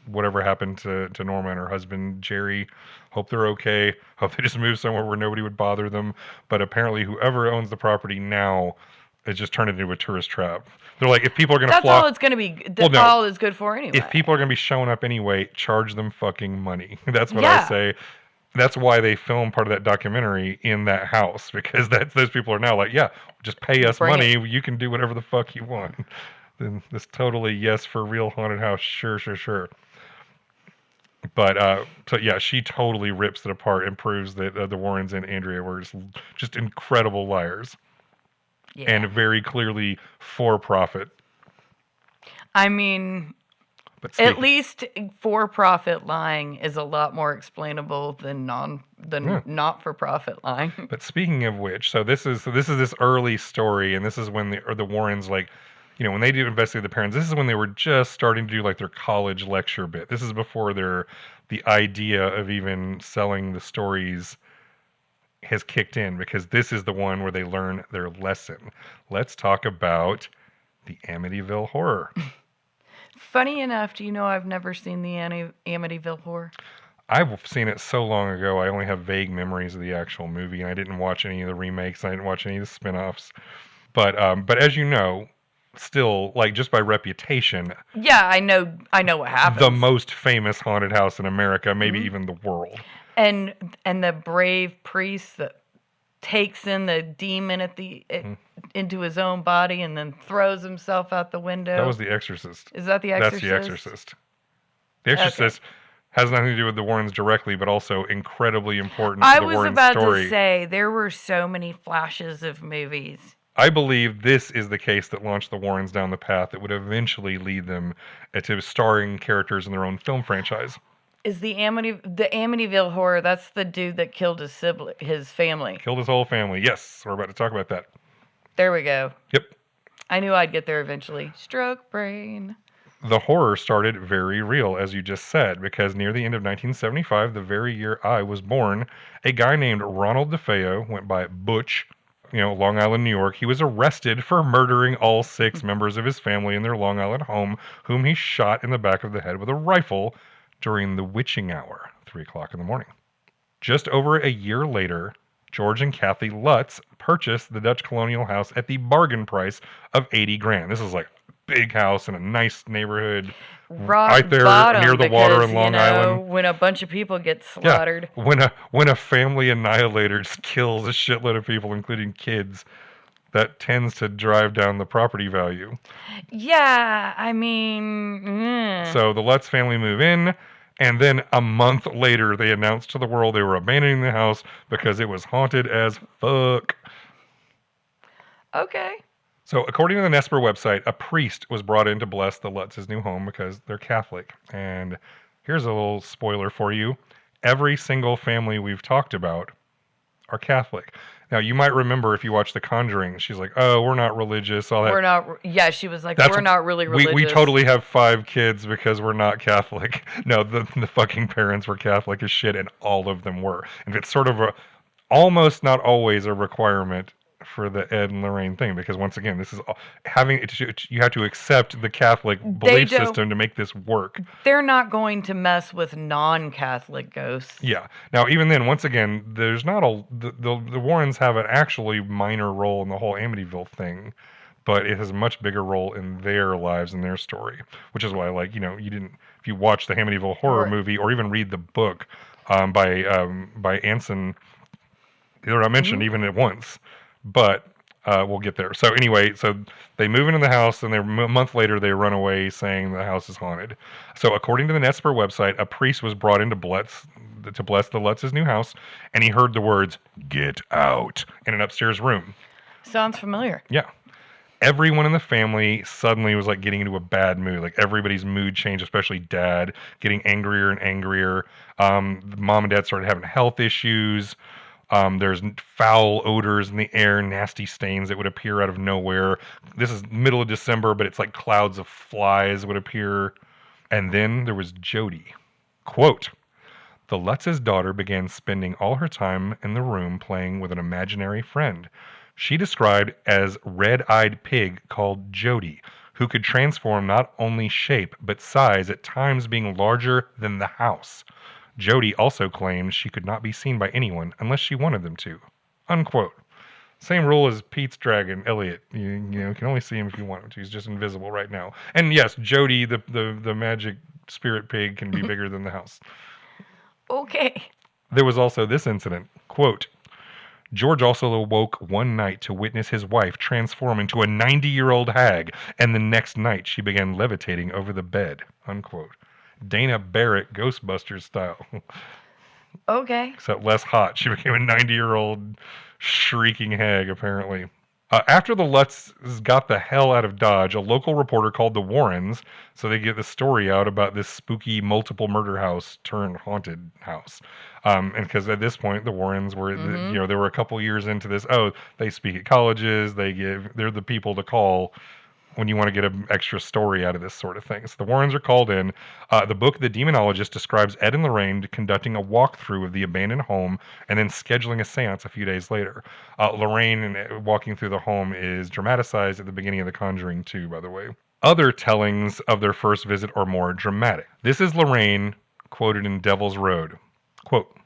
whatever happened to Norma and her husband, Jerry. Hope they're okay. Hope they just moved somewhere where nobody would bother them. But apparently whoever owns the property now It just turned into a tourist trap. They're like, if people are going to That's all it's going to be. That's all it's good for anyway. If people are going to be showing up anyway, charge them fucking money. That's what Yeah. I say. That's why they filmed part of that documentary in that house, because those people are now like, yeah, just pay us Bring money. it. You can do whatever the fuck you want. Then this totally yes for real haunted house. Sure. But so yeah, she totally rips it apart and proves that the Warrens and Andrea were just incredible liars. Yeah. And very clearly for profit. I mean, But at least for-profit lying is a lot more explainable than not-for-profit lying. But speaking of which, so this is this early story, and this is when the Warrens, like, you know, when they do investigate the parents, this is when they were just starting to do like their college lecture bit. This is before the idea of even selling the stories has kicked in, because this is the one where they learn their lesson. Let's talk about the Amityville Horror. Funny enough, do you know I've never seen the Amityville Horror? I've seen it so long ago, I only have vague memories of the actual movie, and I didn't watch any of the remakes, I didn't watch any of the spin-offs. But as you know, still, like, just by reputation... Yeah, I know what happens. The most famous haunted house in America, maybe even the world. And the brave priest that takes in the demon into his own body and then throws himself out the window. That was The Exorcist. Is that The Exorcist? That's The Exorcist. The Exorcist has nothing to do with the Warrens directly, but also incredibly important to the Warrens story. I was about to say, there were so many flashes of movies. I believe this is the case that launched the Warrens down the path that would eventually lead them to starring characters in their own film franchise. Is the Amityville Horror, that's the dude that killed his family. Killed his whole family. Yes, we're about to talk about that. There we go. Yep. I knew I'd get there eventually. Stroke brain. The horror started very real, as you just said, because near the end of 1975, the very year I was born, a guy named Ronald DeFeo went by Butch, Long Island, New York. He was arrested for murdering all 6 members of his family in their Long Island home, whom he shot in the back of the head with a rifle during the witching hour, 3 o'clock in the morning. Just over a year later, George and Kathy Lutz purchased the Dutch colonial house at the bargain price of $80,000. This is like a big house in a nice neighborhood, right there near the water in Long Island. When a bunch of people get slaughtered. Yeah, when a family annihilator just kills a shitload of people, including kids, that tends to drive down the property value. Yeah, I mean... So the Lutz family move in, and then a month later, they announced to the world they were abandoning the house because it was haunted as fuck. Okay. So according to the Nesper website, a priest was brought in to bless the Lutz's new home because they're Catholic. And here's a little spoiler for you. Every single family we've talked about are Catholic. Now, you might remember if you watch The Conjuring, she's like, oh, we're not religious, all that. We're not, yeah, she was like, we're not really religious. We totally have 5 kids because we're not Catholic. No, the fucking parents were Catholic as shit, and all of them were. And it's sort of almost not always a requirement for the Ed and Lorraine thing, because once again, this is you have to accept the Catholic belief system to make this work. They're not going to mess with non-Catholic ghosts. Yeah. Now, even then, once again, there's not the Warrens have an actually minor role in the whole Amityville thing, but it has a much bigger role in their lives and their story, which is why, like, if you watch the Amityville Horror movie or even read the book by Anson, they're not mentioned even at once. But we'll get there. So anyway, so they move into the house, and a month later they run away saying the house is haunted. So according to the Nesper website, a priest was brought in to bless the Lutz's new house, and he heard the words, "Get out," in an upstairs room. Sounds familiar. Yeah. Everyone in the family suddenly was like getting into a bad mood. Like everybody's mood changed, especially Dad, getting angrier and angrier. Mom and Dad started having health issues. There's foul odors in the air, nasty stains that would appear out of nowhere. This is middle of December, but it's like clouds of flies would appear. And then there was Jody. Quote, "The Lutz's daughter began spending all her time in the room playing with an imaginary friend. She described as red-eyed pig called Jody, who could transform not only shape but size, at times being larger than the house. Jody also claimed she could not be seen by anyone unless she wanted them to." Unquote. Same rule as Pete's dragon, Elliot. You can only see him if you want him to. He's just invisible right now. And yes, Jody, the magic spirit pig, can be bigger than the house. Okay. There was also this incident. Quote, George also awoke one night to witness his wife transform into a 90-year-old hag, and the next night she began levitating over the bed. Unquote. Dana Barrett, Ghostbusters style. Okay. Except less hot. She became a 90-year-old shrieking hag, apparently. After the Lutz got the hell out of Dodge, a local reporter called the Warrens, so they get the story out about this spooky multiple murder house turned haunted house. And because at this point, the Warrens were, they were a couple years into this. Oh, they speak at colleges. They're the people to call when you want to get an extra story out of this sort of thing. So the Warrens are called in. The book, The Demonologist, describes Ed and Lorraine conducting a walkthrough of the abandoned home and then scheduling a seance a few days later. Lorraine walking through the home is dramatized at the beginning of The Conjuring 2, by the way. Other tellings of their first visit are more dramatic. This is Lorraine, quoted in Devil's Road. Quote,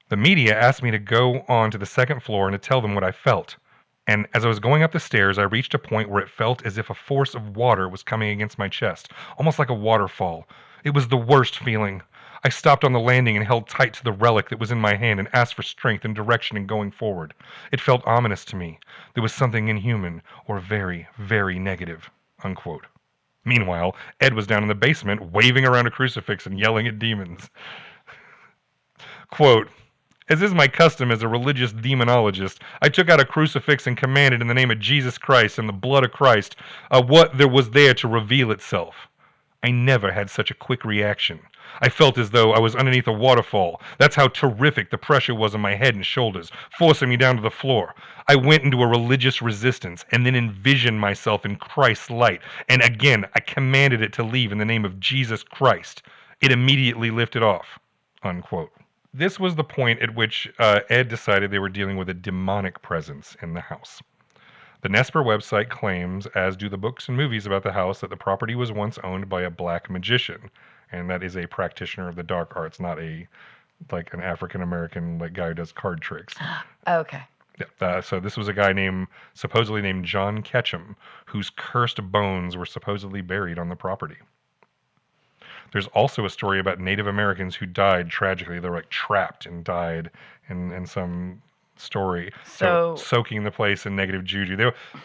the media asked me to go on to the second floor and to tell them what I felt. And as I was going up the stairs, I reached a point where it felt as if a force of water was coming against my chest, almost like a waterfall. It was the worst feeling. I stopped on the landing and held tight to the relic that was in my hand and asked for strength and direction in going forward. It felt ominous to me. There was something inhuman or very, very negative. Unquote. Meanwhile, Ed was down in the basement, waving around a crucifix and yelling at demons. Quote, as is my custom as a religious demonologist, I took out a crucifix and commanded in the name of Jesus Christ and the blood of Christ what there was there to reveal itself. I never had such a quick reaction. I felt as though I was underneath a waterfall. That's how terrific the pressure was on my head and shoulders, forcing me down to the floor. I went into a religious resistance and then envisioned myself in Christ's light. And again, I commanded it to leave in the name of Jesus Christ. It immediately lifted off. Unquote. This was the point at which Ed decided they were dealing with a demonic presence in the house. The Nesper website claims, as do the books and movies about the house, that the property was once owned by a black magician, and that is a practitioner of the dark arts, not an African-American guy who does card tricks. Okay. Yeah, so this was a guy supposedly named John Ketchum, whose cursed bones were supposedly buried on the property. There's also a story about Native Americans who died tragically. They were trapped and died in some story. So soaking the place in negative juju.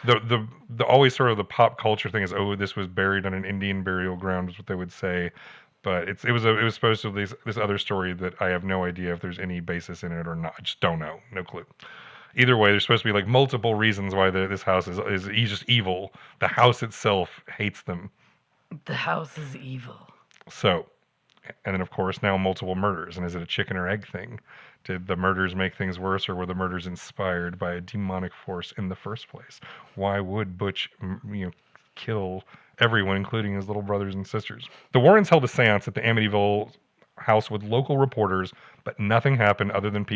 The always sort of the pop culture thing is, oh, this was buried on an Indian burial ground, is what they would say. But it was supposed to be this other story that I have no idea if there's any basis in it or not. I just don't know. No clue. Either way, there's supposed to be multiple reasons why this house is just evil. The house itself hates them. The house is evil. So, and then of course now multiple murders. And is it a chicken or egg thing? Did the murders make things worse, or were the murders inspired by a demonic force in the first place? Why would Butch, kill everyone, including his little brothers and sisters? The Warrens held a seance at the Amityville house with local reporters, but nothing happened other than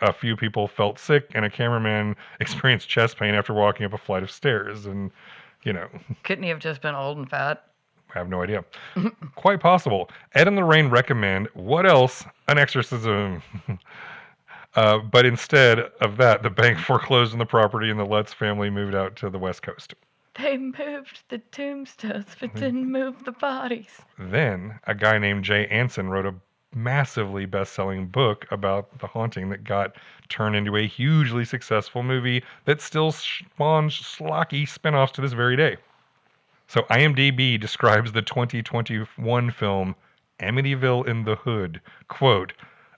a few people felt sick, and a cameraman experienced chest pain after walking up a flight of stairs. And, Couldn't he have just been old and fat? I have no idea. Quite possible. Ed and Lorraine recommend, what else? An exorcism. But instead of that, the bank foreclosed on the property and the Lutz family moved out to the West Coast. They moved the tombstones, but didn't move the bodies. Then, a guy named Jay Anson wrote a massively best-selling book about the haunting that got turned into a hugely successful movie that still spawns schlocky spin-offs to this very day. So IMDb describes the 2021 film Amityville in the Hood. Quote,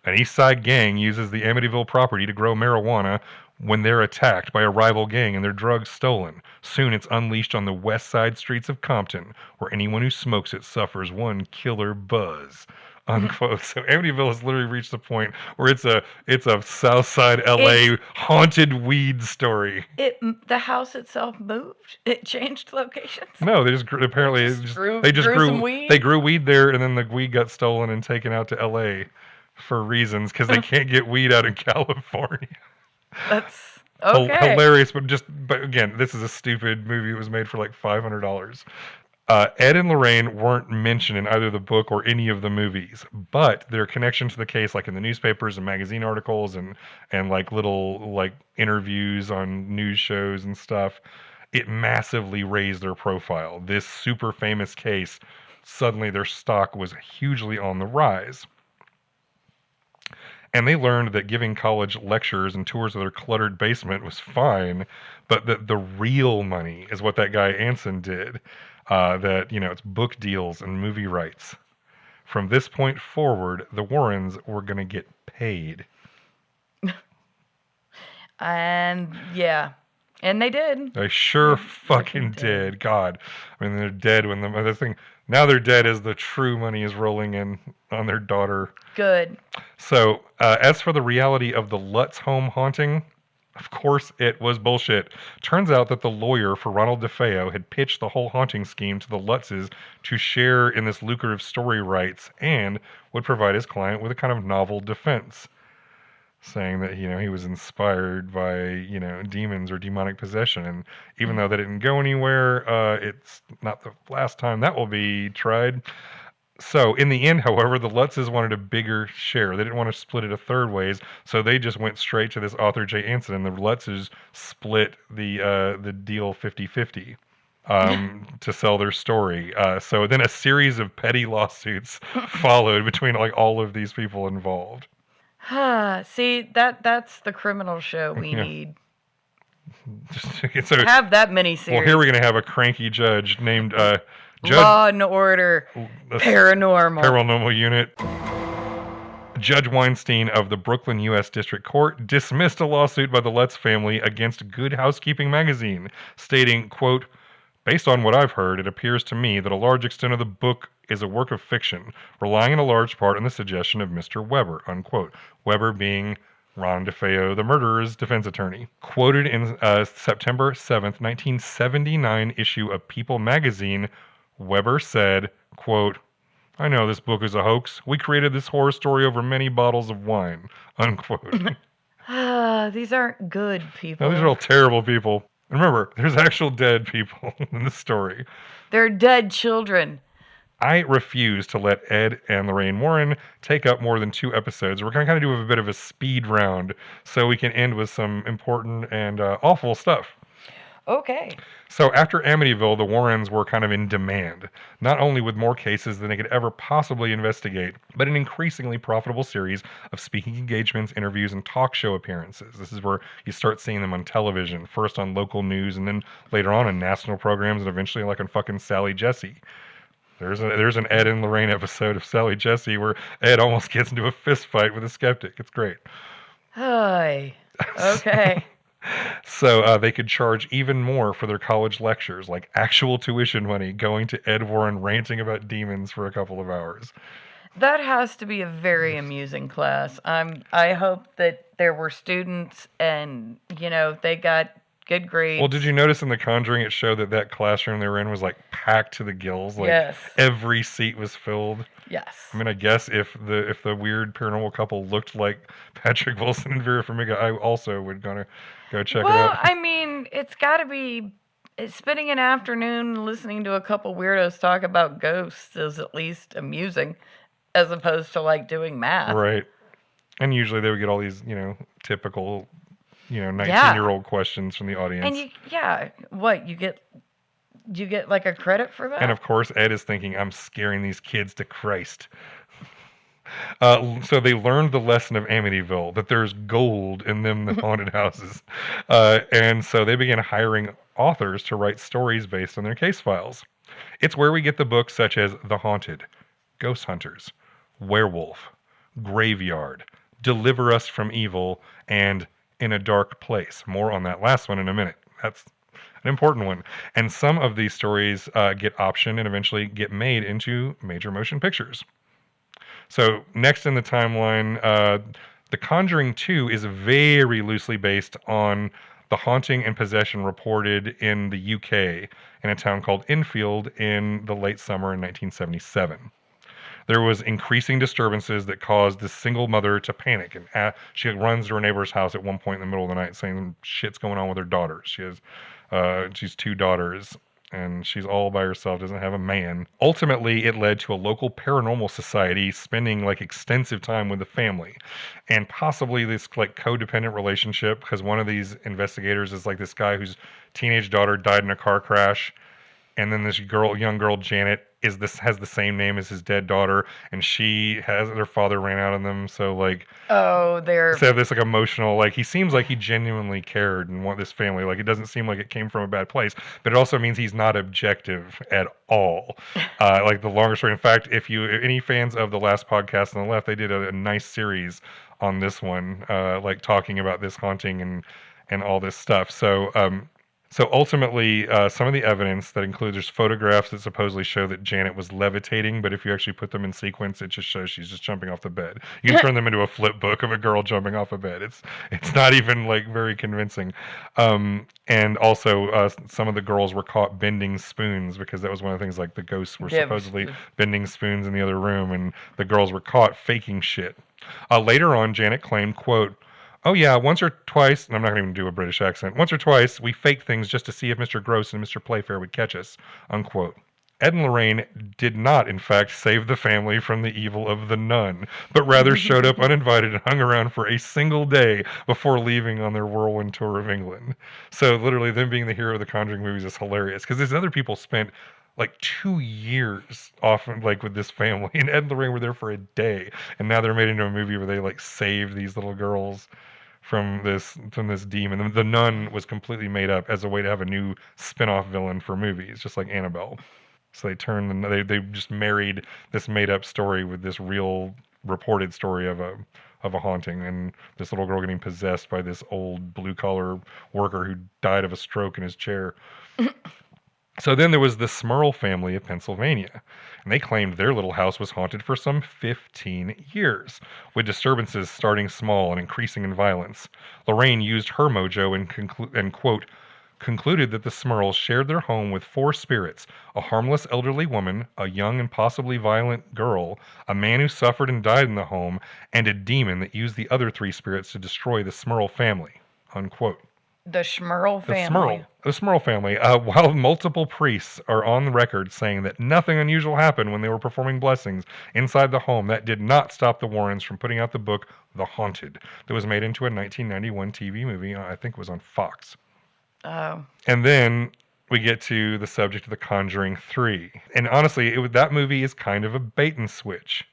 an East Side gang uses the Amityville property to grow marijuana when they're attacked by a rival gang and their drugs stolen. Soon it's unleashed on the west side streets of Compton, where anyone who smokes it suffers one killer buzz. Unquote. So Amityville has literally reached the point where it's a South Side LA haunted weed story. The house itself moved. It changed locations. No, they just apparently grew some weed. They grew weed there, and then the weed got stolen and taken out to LA for reasons because they can't get weed out in California. That's okay. Hilarious, but again, this is a stupid movie. It was made for $500. Ed and Lorraine weren't mentioned in either the book or any of the movies, but their connection to the case, like in the newspapers and magazine articles and like little like interviews on news shows and stuff, it massively raised their profile. This super famous case, suddenly their stock was hugely on the rise. And they learned that giving college lectures and tours of their cluttered basement was fine, but that the real money is what that guy Anson did. That, it's book deals and movie rights. From this point forward, the Warrens were going to get paid. And yeah. And they did. They sure fucking did. God. I mean, they're dead when the thing... Now they're dead as the true money is rolling in on their daughter. Good. So, as for the reality of the Lutz home haunting, of course it was bullshit. Turns out that the lawyer for Ronald DeFeo had pitched the whole haunting scheme to the Lutzes to share in this lucrative story rights and would provide his client with a kind of novel defense, saying that, he was inspired by, demons or demonic possession. And even though that didn't go anywhere, it's not the last time that will be tried. So in the end, however, the Lutzes wanted a bigger share. They didn't want to split it a third ways, so they just went straight to this Arthur J. Anson, and the Lutzes split the deal 50-50 to sell their story. So then a series of petty lawsuits followed between like all of these people involved. See, that's the criminal show we need. So, have that miniseries. Well, here we're going to have a cranky judge named Law and Order Paranormal Unit. Judge Weinstein of the Brooklyn U.S. District Court dismissed a lawsuit by the Lutz family against Good Housekeeping magazine, stating, quote, "Based on what I've heard, it appears to me that a large extent of the book is a work of fiction, relying in a large part on the suggestion of Mr. Weber," unquote. Weber being Ron DeFeo, the murderer's defense attorney. Quoted in September 7th, 1979 issue of People magazine, Weber said, quote, "I know this book is a hoax. We created this horror story over many bottles of wine," unquote. These aren't good people. No, these are all terrible people. And remember, there's actual dead people in the story. They're dead children. I refuse to let Ed and Lorraine Warren take up more than 2 episodes. We're going to kind of do a bit of a speed round so we can end with some important and awful stuff. Okay. So after Amityville, the Warrens were kind of in demand, not only with more cases than they could ever possibly investigate, but an increasingly profitable series of speaking engagements, interviews, and talk show appearances. This is where you start seeing them on television, first on local news, and then later on in national programs, and eventually like on fucking Sally Jesse. There's an Ed and Lorraine episode of Sally Jesse where Ed almost gets into a fist fight with a skeptic. It's great. Hi. Okay. So they could charge even more for their college lectures, like actual tuition money, going to Ed Warren ranting about demons for a couple of hours. That has to be a very amusing class. I hope that there were students and, they got good grades. Well, did you notice in the Conjuring it showed that classroom they were in was like packed to the gills? Like yes. Every seat was filled. Yes. I mean, I guess if the weird paranormal couple looked like Patrick Wilson and Vera Farmiga, I also would go check it out. Well, I mean, it's got to be spending an afternoon listening to a couple weirdos talk about ghosts is at least amusing, as opposed to like doing math. Right. And usually they would get all these, typical, 19-year-old questions from the audience. And you get like a credit for that? And of course, Ed is thinking, I'm scaring these kids to Christ. So they learned the lesson of Amityville, that there's gold in them, the haunted houses. And so they began hiring authors to write stories based on their case files. It's where we get the books such as The Haunted, Ghost Hunters, Werewolf, Graveyard, Deliver Us from Evil, and In a Dark Place. More on that last one in a minute. That's an important one. And some of these stories get optioned and eventually get made into major motion pictures. So next in the timeline, The Conjuring 2 is very loosely based on the haunting and possession reported in the UK in a town called Enfield in the late summer in 1977. There was increasing disturbances that caused this single mother to panic, and she runs to her neighbor's house at one point in the middle of the night saying shit's going on with her daughters. She's 2 daughters. and she's all by herself, doesn't have a man. Ultimately, it led to a local paranormal society spending like extensive time with the family, and possibly this like codependent relationship, because one of these investigators is like this guy whose teenage daughter died in a car crash, and then this young girl Janet has the same name as his dead daughter, and their father ran out on them, so like they have this like emotional, like he seems like he genuinely cared and want this family, like it doesn't seem like it came from a bad place, but it also means he's not objective at all. Like the longer story. In fact, if any fans of the last podcast on the left, they did a nice series on this one, like talking about this haunting and all this stuff. So ultimately, some of the evidence that includes, there's photographs that supposedly show that Janet was levitating, but if you actually put them in sequence, it just shows she's just jumping off the bed. You can turn them into a flip book of a girl jumping off a bed. It's not even like very convincing. And also, some of the girls were caught bending spoons, because that was one of the things, like the ghosts were supposedly bending spoons in the other room, and the girls were caught faking shit. Later on, Janet claimed, quote, "Oh yeah, once or twice," and I'm not going to even do a British accent, "once or twice, we faked things just to see if Mr. Gross and Mr. Playfair would catch us," unquote. Ed and Lorraine did not, in fact, save the family from the evil of the nun, but rather showed up uninvited and hung around for a single day before leaving on their whirlwind tour of England. So literally, them being the hero of the Conjuring movies is hilarious, because these other people spent like 2 years often like with this family, and Ed and Lorraine were there for a day, and now they're made into a movie where they like save these little girls from this demon. The nun was completely made up as a way to have a new spin-off villain for movies, just like Annabelle. So they just married this made-up story with this real reported story of a haunting, and this little girl getting possessed by this old blue-collar worker who died of a stroke in his chair. So then there was the Smurl family of Pennsylvania, and they claimed their little house was haunted for some 15 years, with disturbances starting small and increasing in violence. Lorraine used her mojo and quote, concluded that the Smurls shared their home with 4 spirits: a harmless elderly woman, a young and possibly violent girl, a man who suffered and died in the home, and a demon that used the other 3 spirits to destroy the Smurl family, unquote. The Schmerl family. The Smurl family. While multiple priests are on the record saying that nothing unusual happened when they were performing blessings inside the home, that did not stop the Warrens from putting out the book The Haunted, that was made into a 1991 TV movie. I think it was on Fox. Oh. And then we get to the subject of The Conjuring 3. And honestly, that movie is kind of a bait and switch.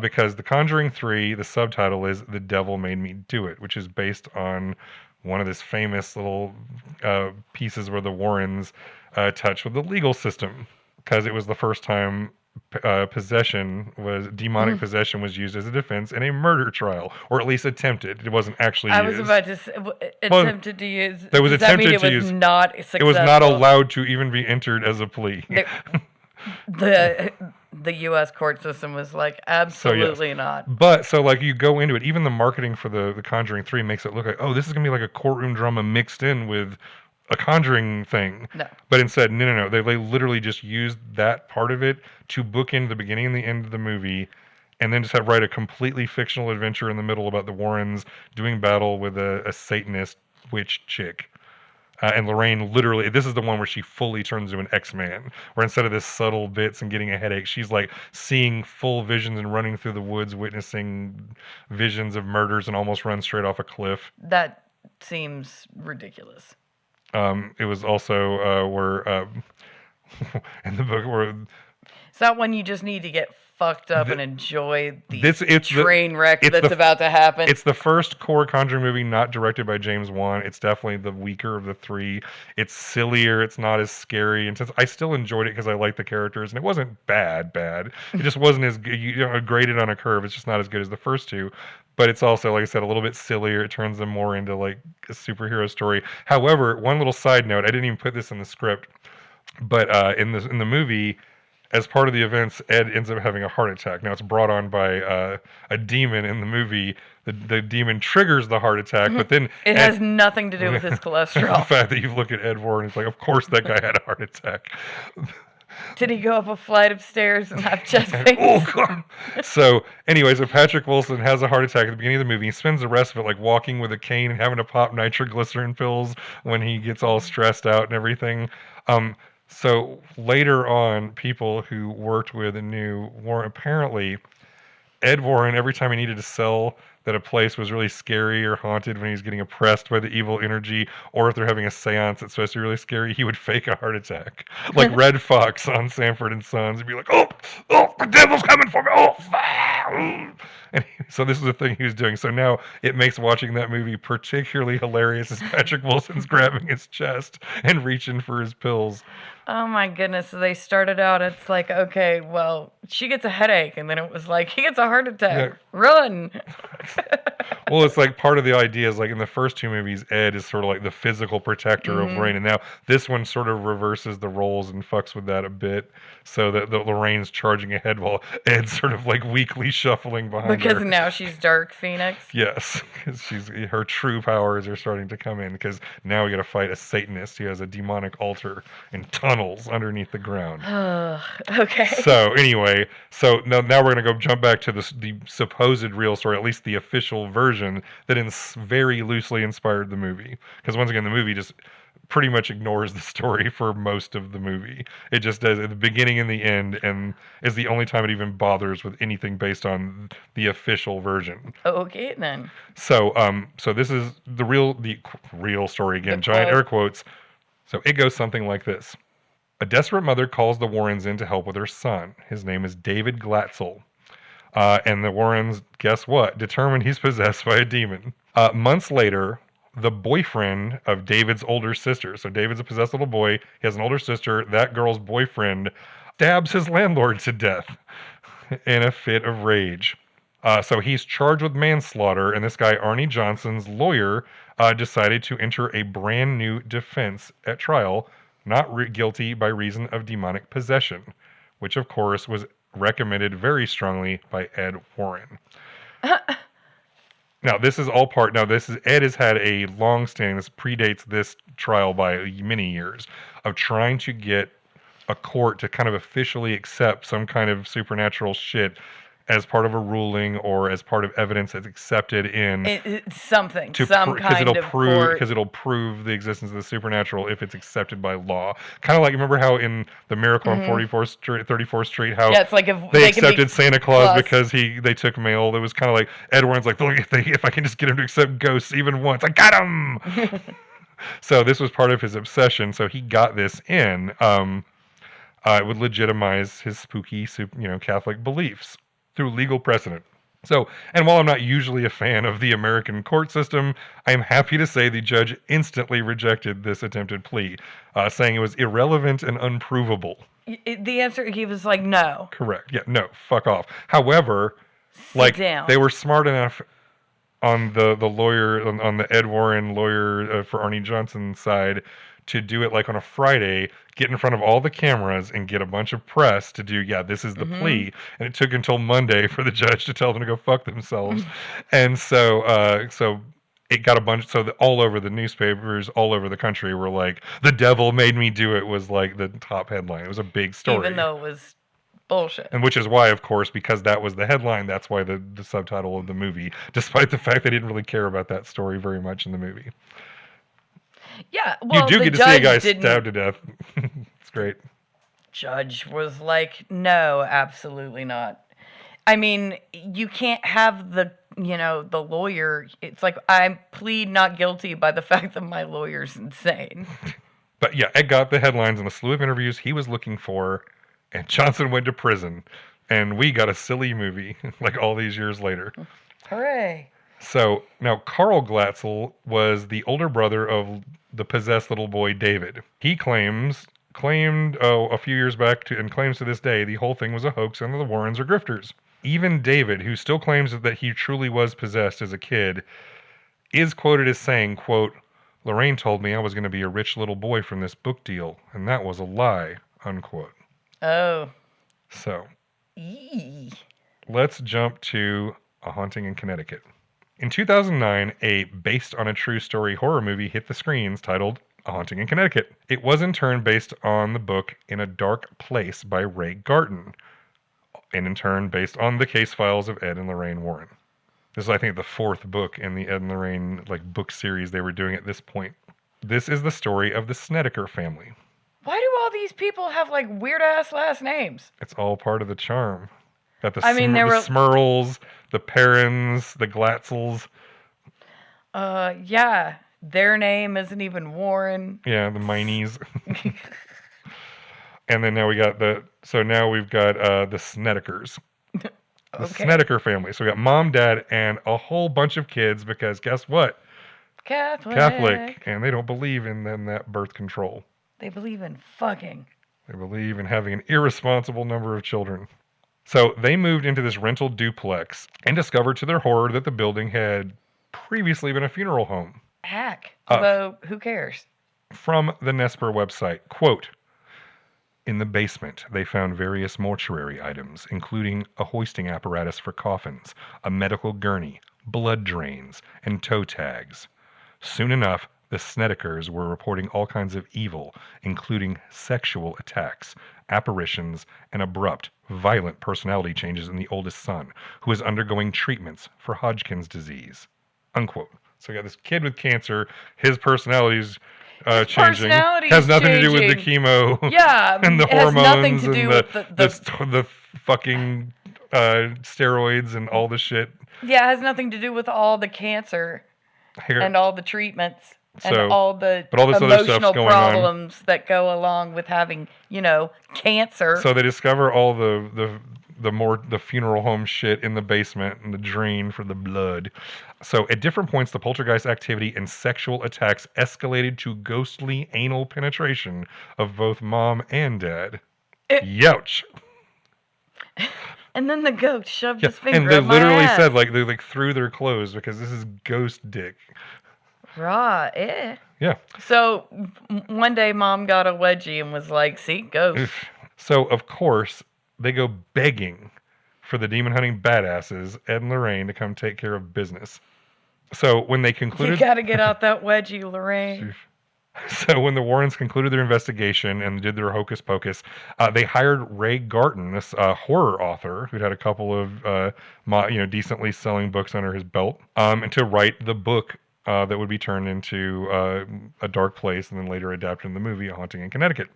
Because The Conjuring 3, the subtitle is The Devil Made Me Do It, which is based on one of these famous little pieces where the Warrens touched with the legal system, because it was the first time demonic possession was used as a defense in a murder trial, or at least attempted. It wasn't actually used. I was about to say, attempted to use. There was attempted to use. It was not successful. It was not allowed to even be entered as a plea. The U.S. court system was like, absolutely not. But, so, like, you go into it, even the marketing for the Conjuring 3 makes it look like, oh, this is going to be like a courtroom drama mixed in with a Conjuring thing. No. But instead, no. They literally just used that part of it to bookend the beginning and the end of the movie, and then just write a completely fictional adventure in the middle about the Warrens doing battle with a Satanist witch chick. And Lorraine literally, this is the one where she fully turns into an X-Man, where instead of this subtle bits and getting a headache, she's like seeing full visions and running through the woods, witnessing visions of murders, and almost runs straight off a cliff. That seems ridiculous. It was also where, in the book, where... Is that when you just need to get fucked up and enjoy the train wreck that's about to happen? It's the first core Conjuring movie not directed by James Wan. It's definitely the weaker of the 3. It's sillier. It's not as scary. And since I still enjoyed it because I liked the characters, and it wasn't bad. It just wasn't as good, graded on a curve. It's just not as good as the first 2. But it's also, like I said, a little bit sillier. It turns them more into like a superhero story. However, one little side note, I didn't even put this in the script, but in the movie, as part of the events, Ed ends up having a heart attack. Now, it's brought on by a demon in the movie. The demon triggers the heart attack, but then... It has nothing to do with his cholesterol. The fact that you look at Ed Warren, it's like, of course that guy had a heart attack. Did he go up a flight of stairs and have chest pains? Oh, God. So, anyway, so Patrick Wilson has a heart attack at the beginning of the movie. He spends the rest of it like walking with a cane and having to pop nitroglycerin pills when he gets all stressed out and everything. So later on, people who worked with knew Warren, apparently Ed Warren, every time he needed to sell that a place was really scary or haunted when he was getting oppressed by the evil energy, or if they're having a seance that's supposed to be really scary, he would fake a heart attack. Like Red Fox on Sanford and Sons. He'd be like, oh, the devil's coming for me. Oh, so this is the thing he was doing. So now it makes watching that movie particularly hilarious as Patrick Wilson's grabbing his chest and reaching for his pills. Oh my goodness. So they started out, it's like, okay, well, she gets a headache. And then it was like, he gets a heart attack. Yeah. Run. Well, it's like part of the idea is like in the first two movies, Ed is sort of like the physical protector of Lorraine. And now this one sort of reverses the roles and fucks with that a bit. So that Lorraine's charging ahead while Ed's sort of like weakly shuffling behind her. Because now she's Dark Phoenix. Yes, because her true powers are starting to come in. Because now we got to fight a Satanist who has a demonic altar in tunnels underneath the ground. Okay. So anyway, now we're gonna go jump back to the supposed real story, at least the official version that very loosely inspired the movie. Because once again, the movie just pretty much ignores the story for most of the movie. It just does at the beginning and the end, and is the only time it even bothers with anything based on the official version. Okay, then. So this is the real story again, giant air quotes. So it goes something like this. A desperate mother calls the Warrens in to help with her son. His name is David Glatzel. And the Warrens, guess what? Determine he's possessed by a demon. Months later, the boyfriend of David's older sister, so David's a possessed little boy, he has an older sister, that girl's boyfriend stabs his landlord to death in a fit of rage. So he's charged with manslaughter, and this guy, Arnie Johnson's lawyer, decided to enter a brand new defense at trial, not guilty by reason of demonic possession, which of course was recommended very strongly by Ed Warren. Now, this is all part. Now, Ed has had a long-standing. This predates this trial by many years of trying to get a court to kind of officially accept some kind of supernatural shit as part of a ruling or as part of evidence that's accepted in something, some kind of court. Because it'll prove the existence of the supernatural if it's accepted by law. Kind of like, remember how in The Miracle on 34th Street, how it's like if they accepted Santa Claus because they took mail. It was kind of like Ed Warren's like, look, if I can just get him to accept ghosts even once, I got him! So this was part of his obsession. So he got this in. It would legitimize his spooky, Catholic beliefs through legal precedent. So, and while I'm not usually a fan of the American court system, I am happy to say the judge instantly rejected this attempted plea, saying it was irrelevant and unprovable. The answer, he was like, no. Correct. Yeah, no, fuck off. However, they were smart enough on the lawyer, on the Ed Warren lawyer for Arnie Johnson's side, to do it like on a Friday, get in front of all the cameras and get a bunch of press to do, this is the plea. And it took until Monday for the judge to tell them to go fuck themselves. And so it got a bunch, all over the newspapers, all over the country were like, the devil made me do it was like the top headline. It was a big story. Even though it was bullshit. And which is why, of course, because that was the headline, that's why the subtitle of the movie, despite the fact they didn't really care about that story very much in the movie. Yeah, well, you do get to see a guy stabbed to death. It's great. Judge was like, no, absolutely not. I mean, you can't have the lawyer. It's like, I plead not guilty by the fact that my lawyer's insane. But yeah, Ed got the headlines and the slew of interviews he was looking for, and Johnson went to prison. And we got a silly movie, like all these years later. Hooray. So now Carl Glatzel was the older brother of the possessed little boy David. He claimed a few years back and claims to this day the whole thing was a hoax and the Warrens are grifters. Even David, who still claims that he truly was possessed as a kid, is quoted as saying, quote, Lorraine told me I was going to be a rich little boy from this book deal, and that was a lie, unquote. Oh. So, let's jump to A Haunting in Connecticut. In 2009, a based on a true story horror movie hit the screens titled A Haunting in Connecticut. It was in turn based on the book In a Dark Place by Ray Garton, and in turn based on the case files of Ed and Lorraine Warren. This is, I think, the fourth book in the Ed and Lorraine book series they were doing at this point. This is the story of the Snedeker family. Why do all these people have like weird ass last names? It's all part of the charm. Got the, I mean, there the were- Smurls, the Perrons, the Glatzels. Yeah. Their name isn't even Warren. Yeah, the Mineys. And then now we've got the Snedekers. The Okay. Snedeker family. So we got mom, dad, and a whole bunch of kids because guess what? Catholic. And they don't believe in that birth control. They believe in fucking. They believe in having an irresponsible number of children. So they moved into this rental duplex and discovered to their horror that the building had previously been a funeral home. Heck. Although, who cares? From the Nesper website, quote, in the basement, they found various mortuary items, including a hoisting apparatus for coffins, a medical gurney, blood drains, and toe tags. Soon enough, the Snedekers were reporting all kinds of evil, including sexual attacks, apparitions, and abrupt, violent personality changes in the oldest son, who is undergoing treatments for Hodgkin's disease. Unquote. So we got this kid with cancer, his personality's changing. Has nothing to do with the chemo. Yeah, and the it has hormones nothing to do and with the fucking steroids and all the shit. Yeah, it has nothing to do with all the cancer and all the treatments and all the but all this other stuff's emotional going problems that go along with having, cancer. So they discover all the funeral home shit in the basement and the drain for the blood. So at different points, the poltergeist activity and sexual attacks escalated to ghostly anal penetration of both mom and dad. Youch. And then the ghost shoved his finger and they up my literally ass. said they threw their clothes because this is ghost dick. Right, yeah. Yeah. So one day mom got a wedgie and was like, see, ghost. So, of course, they go begging for the demon hunting badasses, Ed and Lorraine, to come take care of business. So when they concluded... You gotta get out that wedgie, Lorraine. So when the Warrens concluded their investigation and did their hocus pocus, they hired Ray Garton, this horror author who'd had a couple of decently selling books under his belt, and to write the book that would be turned into A Dark Place and then later adapted in the movie A Haunting in Connecticut.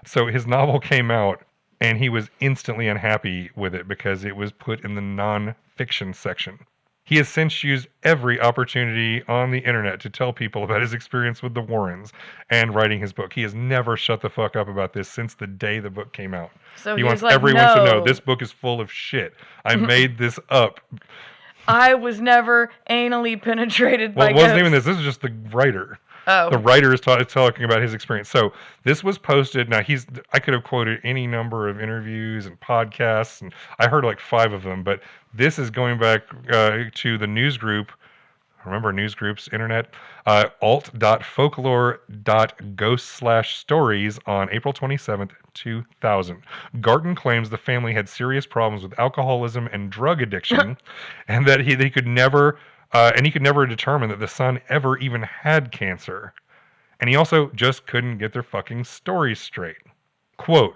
So his novel came out and he was instantly unhappy with it because it was put in the non-fiction section. He has since used every opportunity on the internet to tell people about his experience with the Warrens and writing his book. He has never shut the fuck up about this since the day the book came out. So he wants everyone to know this book is full of shit. I made this up. I was never anally penetrated by Well, it wasn't ghosts. even this. This is just the writer. Oh. The writer is talking about his experience. So this was posted. Now I could have quoted any number of interviews and podcasts, and I heard like 5 of them. But this is going back to the news group. Remember news groups, internet, alt.folklore.ghost/stories on April 27th, 2000. Garton claims the family had serious problems with alcoholism and drug addiction, and that he could never determine that the son ever even had cancer. And he also just couldn't get their fucking stories straight. Quote,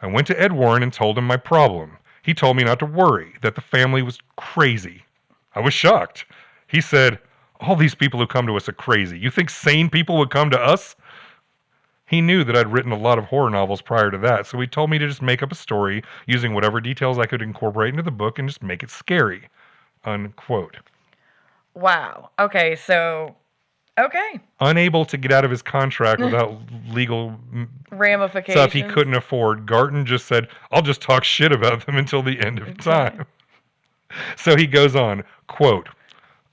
I went to Ed Warren and told him my problem. He told me not to worry, that the family was crazy. I was shocked. He said, all these people who come to us are crazy. You think sane people would come to us? He knew that I'd written a lot of horror novels prior to that, so he told me to just make up a story using whatever details I could incorporate into the book and just make it scary. Unquote. Wow. Okay, so... Okay. Unable to get out of his contract without legal ramifications. Stuff he couldn't afford, Garton just said, I'll just talk shit about them until the end of time. So he goes on, quote,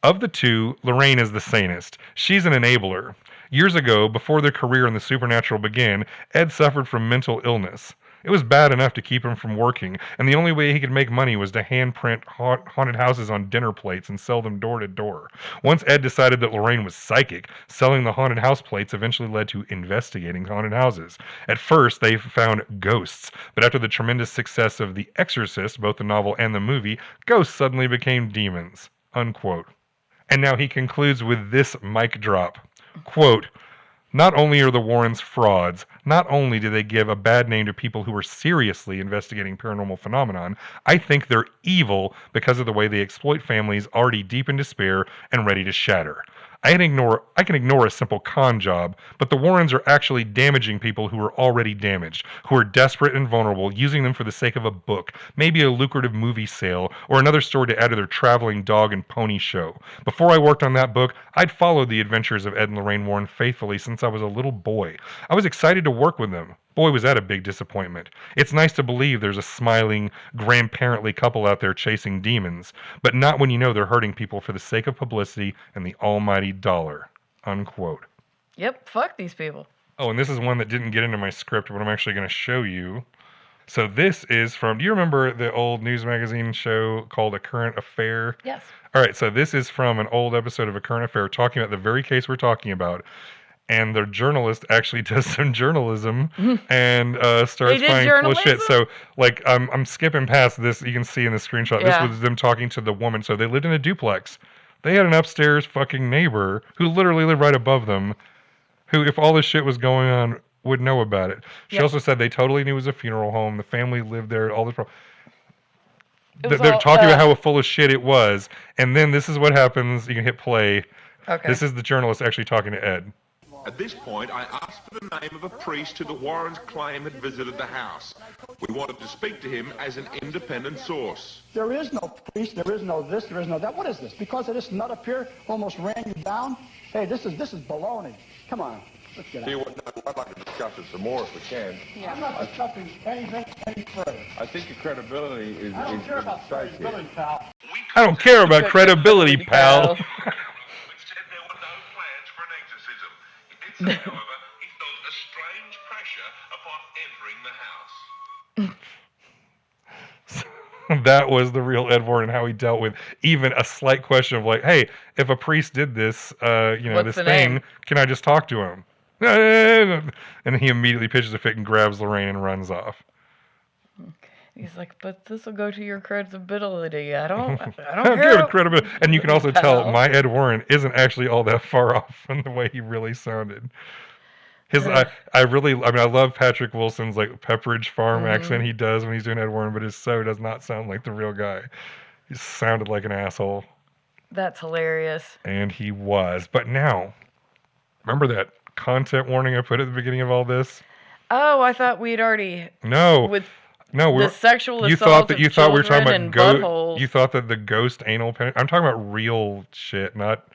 of the two, Lorraine is the sanest. She's an enabler. Years ago, before their career in the supernatural began, Ed suffered from mental illness. It was bad enough to keep him from working, and the only way he could make money was to handprint haunted houses on dinner plates and sell them door to door. Once Ed decided that Lorraine was psychic, selling the haunted house plates eventually led to investigating haunted houses. At first, they found ghosts, but after the tremendous success of The Exorcist, both the novel and the movie, ghosts suddenly became demons. Unquote. And now he concludes with this mic drop. Quote, not only are the Warrens frauds, not only do they give a bad name to people who are seriously investigating paranormal phenomenon, I think they're evil because of the way they exploit families already deep in despair and ready to shatter. I can ignore a simple con job, but the Warrens are actually damaging people who are already damaged, who are desperate and vulnerable, using them for the sake of a book, maybe a lucrative movie sale, or another story to add to their traveling dog and pony show. Before I worked on that book, I'd followed the adventures of Ed and Lorraine Warren faithfully since I was a little boy. I was excited to work with them. Boy, was that a big disappointment. It's nice to believe there's a smiling, grandparently couple out there chasing demons, but not when you know they're hurting people for the sake of publicity and the almighty dollar. Unquote. Yep, fuck these people. Oh, and this is one that didn't get into my script, but I'm actually going to show you. So this is from, do you remember the old news magazine show called A Current Affair? Yes. All right, so this is from an old episode of A Current Affair talking about the very case we're talking about. And the journalist actually does some journalism and starts finding full of shit. So, like, I'm skipping past this. You can see in the screenshot. Yeah. This was them talking to the woman. So they lived in a duplex. They had an upstairs fucking neighbor who literally lived right above them, who, if all this shit was going on, would know about it. She also said they totally knew it was a funeral home. The family lived there. All this. They're talking about how full of shit it was. And then this is what happens. You can hit play. Okay. This is the journalist actually talking to Ed. At this point, I asked for the name of a priest who the Warrens claim had visited the house. We wanted to speak to him as an independent source. There is no priest, there is no this, there is no that. What is this? Because of this nut up here almost ran you down? Hey, this is baloney. Come on, let's get out. I'd like to discuss it some more if we can. Yeah. I'm not discussing anything any further. I think your credibility is I don't care about credibility, pal. I don't care about credibility, pal. Instead, there were no plans for an exorcism. He did say, however, he felt a strange pressure upon entering the house. That was the real Ed Warren and how he dealt with even a slight question of like, hey, if a priest did this, What's this the thing, name? can I just talk to him? And he immediately pitches a fit and grabs Lorraine and runs off. He's like, but this will go to your credibility. I don't I don't care care. about credibility. And you can also tell Pal. my Ed Warren isn't actually all that far off from the way he really sounded. I love Patrick Wilson's like Pepperidge Farm accent he does when he's doing Ed Warren, but his so does not sound like the real guy. He sounded like an asshole. That's hilarious. And he was. But now, remember that content warning I put at the beginning of all this? Oh, I thought we'd already No. the sexual assault you thought of we were talking children and about buttholes. you thought that the ghost anal I'm talking about real shit, not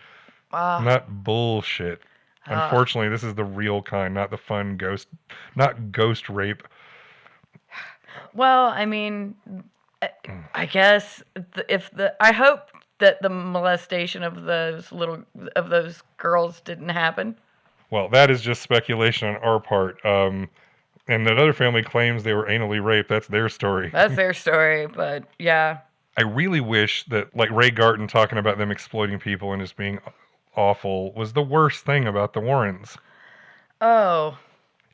bullshit. Unfortunately, this is the real kind, not the fun ghost rape. Well, I mean, I guess I hope that the molestation of those girls didn't happen. Well, that is just speculation on our part. And that other family claims they were anally raped. That's their story. That's their story, but yeah. I really wish that, like Ray Garton talking about them exploiting people and just being awful was the worst thing about the Warrens. Oh.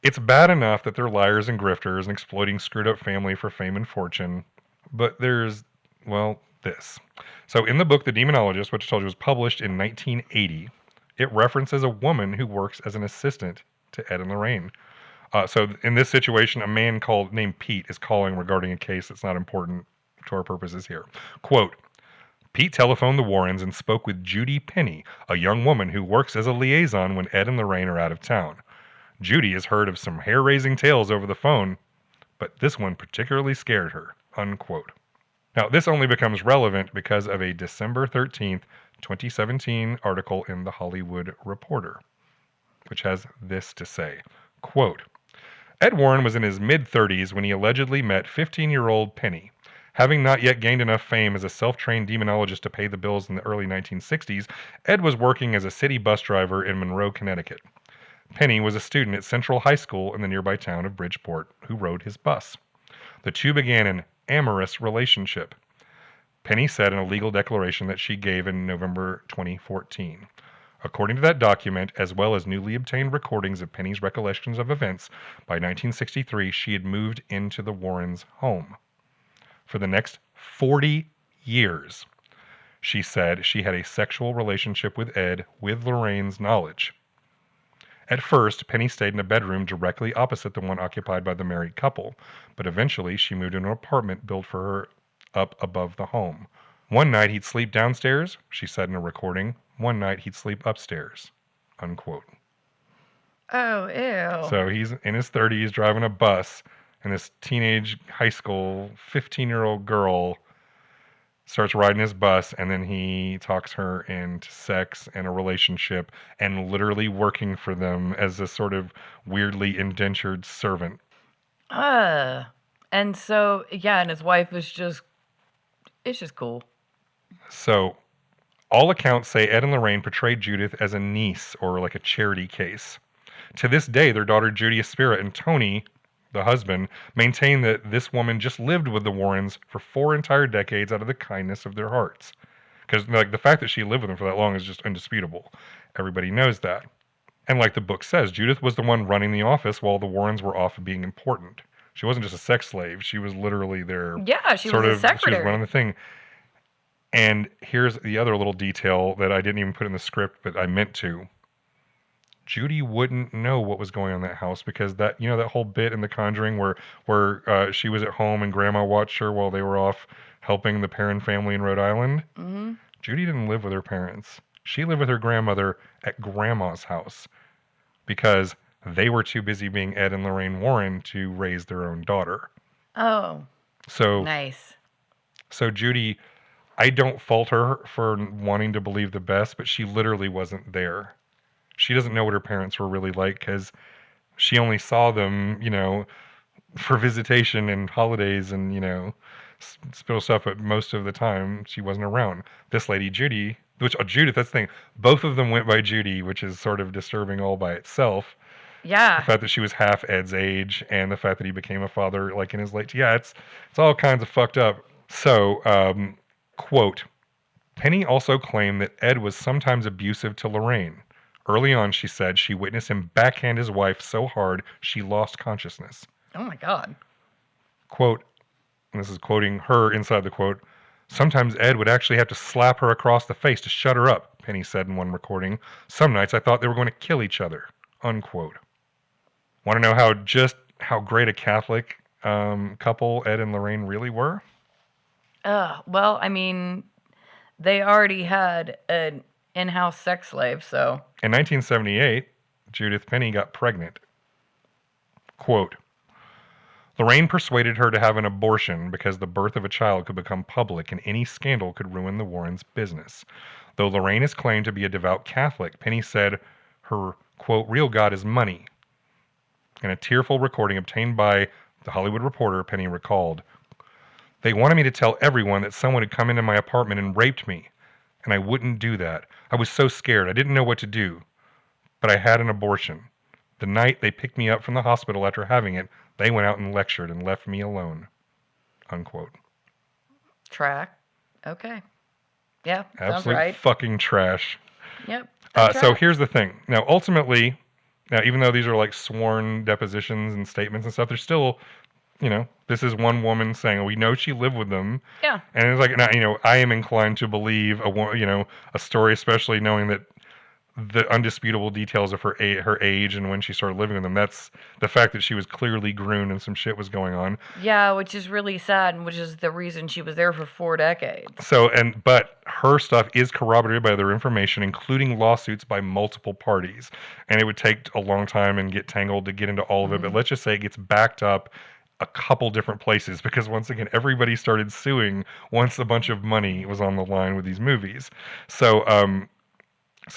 It's bad enough that they're liars and grifters and exploiting screwed up family for fame and fortune. But there's, this. So in the book, The Demonologist, which I told you was published in 1980, it references a woman who works as an assistant to Ed and Lorraine. So in this situation, a man named Pete is calling regarding a case that's not important to our purposes here. Quote, Pete telephoned the Warrens and spoke with Judy Penny, a young woman who works as a liaison when Ed and Lorraine are out of town. Judy has heard of some hair-raising tales over the phone, but this one particularly scared her, unquote. Now, this only becomes relevant because of a December 13th, 2017 article in The Hollywood Reporter, which has this to say, quote, Ed Warren was in his mid-30s when he allegedly met 15-year-old Penny. Having not yet gained enough fame as a self-trained demonologist to pay the bills in the early 1960s, Ed was working as a city bus driver in Monroe, Connecticut. Penny was a student at Central High School in the nearby town of Bridgeport who rode his bus. The two began an amorous relationship. Penny said in a legal declaration that she gave in November 2014. According to that document, as well as newly obtained recordings of Penny's recollections of events, by 1963 she had moved into the Warrens' home. For the next 40 years, she said she had a sexual relationship with Ed with Lorraine's knowledge. At first, Penny stayed in a bedroom directly opposite the one occupied by the married couple, but eventually she moved into an apartment built for her up above the home. One night he'd sleep downstairs, she said in a recording. One night he'd sleep upstairs, unquote. Oh, ew. So he's in his 30s driving a bus, and this teenage high school 15-year-old girl starts riding his bus, and then he talks her into sex and a relationship and literally working for them as a sort of weirdly indentured servant. And so, yeah, and his wife is just, it's just cool. So all accounts say Ed and Lorraine portrayed Judith as a niece or like a charity case. To this day, their daughter Judy Aspira and Tony, the husband, maintain that this woman just lived with the Warrens for 4 entire decades out of the kindness of their hearts. Because like the fact that she lived with them for that long is just indisputable. Everybody knows that. And like the book says, Judith was the one running the office while the Warrens were off being important. She wasn't just a sex slave. She was literally their Yeah, she was a secretary. She was running the thing. And here's the other little detail that I didn't even put in the script, but I meant to. Judy wouldn't know what was going on in that house because that whole bit in The Conjuring where she was at home and Grandma watched her while they were off helping the Perron family in Rhode Island. Mm-hmm. Judy didn't live with her parents. She lived with her grandmother at Grandma's house because they were too busy being Ed and Lorraine Warren to raise their own daughter. Oh, so nice. So Judy, I don't fault her for wanting to believe the best, but she literally wasn't there. She doesn't know what her parents were really like because she only saw them, for visitation and holidays and, spittle stuff. But most of the time, she wasn't around. This lady, Judith, that's the thing. Both of them went by Judy, which is sort of disturbing all by itself. Yeah. The fact that she was half Ed's age and the fact that he became a father, like in his late... Yeah, it's all kinds of fucked up. So, quote, Penny also claimed that Ed was sometimes abusive to Lorraine. Early on, she said she witnessed him backhand his wife so hard she lost consciousness. Oh my God. Quote, and this is quoting her inside the quote, sometimes Ed would actually have to slap her across the face to shut her up, Penny said in one recording. Some nights I thought they were going to kill each other. Unquote. Want to know how great a Catholic couple Ed and Lorraine really were? Well, I mean, they already had an in-house sex slave, so... In 1978, Judith Penny got pregnant. Quote, Lorraine persuaded her to have an abortion because the birth of a child could become public and any scandal could ruin the Warrens' business. Though Lorraine is claimed to be a devout Catholic, Penny said her, quote, real God is money. In a tearful recording obtained by The Hollywood Reporter, Penny recalled, they wanted me to tell everyone that someone had come into my apartment and raped me, and I wouldn't do that. I was so scared. I didn't know what to do. But I had an abortion. The night they picked me up from the hospital after having it, they went out and lectured and left me alone. Unquote. Track. Okay. Yeah, sounds Absolute right. fucking trash. Yep. So here's the thing. Now, ultimately, even though these are like sworn depositions and statements and stuff, there's still... this is one woman saying, we know she lived with them. Yeah. And it's like, I am inclined to believe a story, especially knowing that the undisputable details of her age and when she started living with them. That's the fact that she was clearly groomed and some shit was going on. Yeah, which is really sad, and which is the reason she was there for 4 decades. But her stuff is corroborated by other information, including lawsuits by multiple parties. And it would take a long time and get tangled to get into all of it. But let's just say it gets backed up a couple different places because once again everybody started suing once a bunch of money was on the line with these movies. So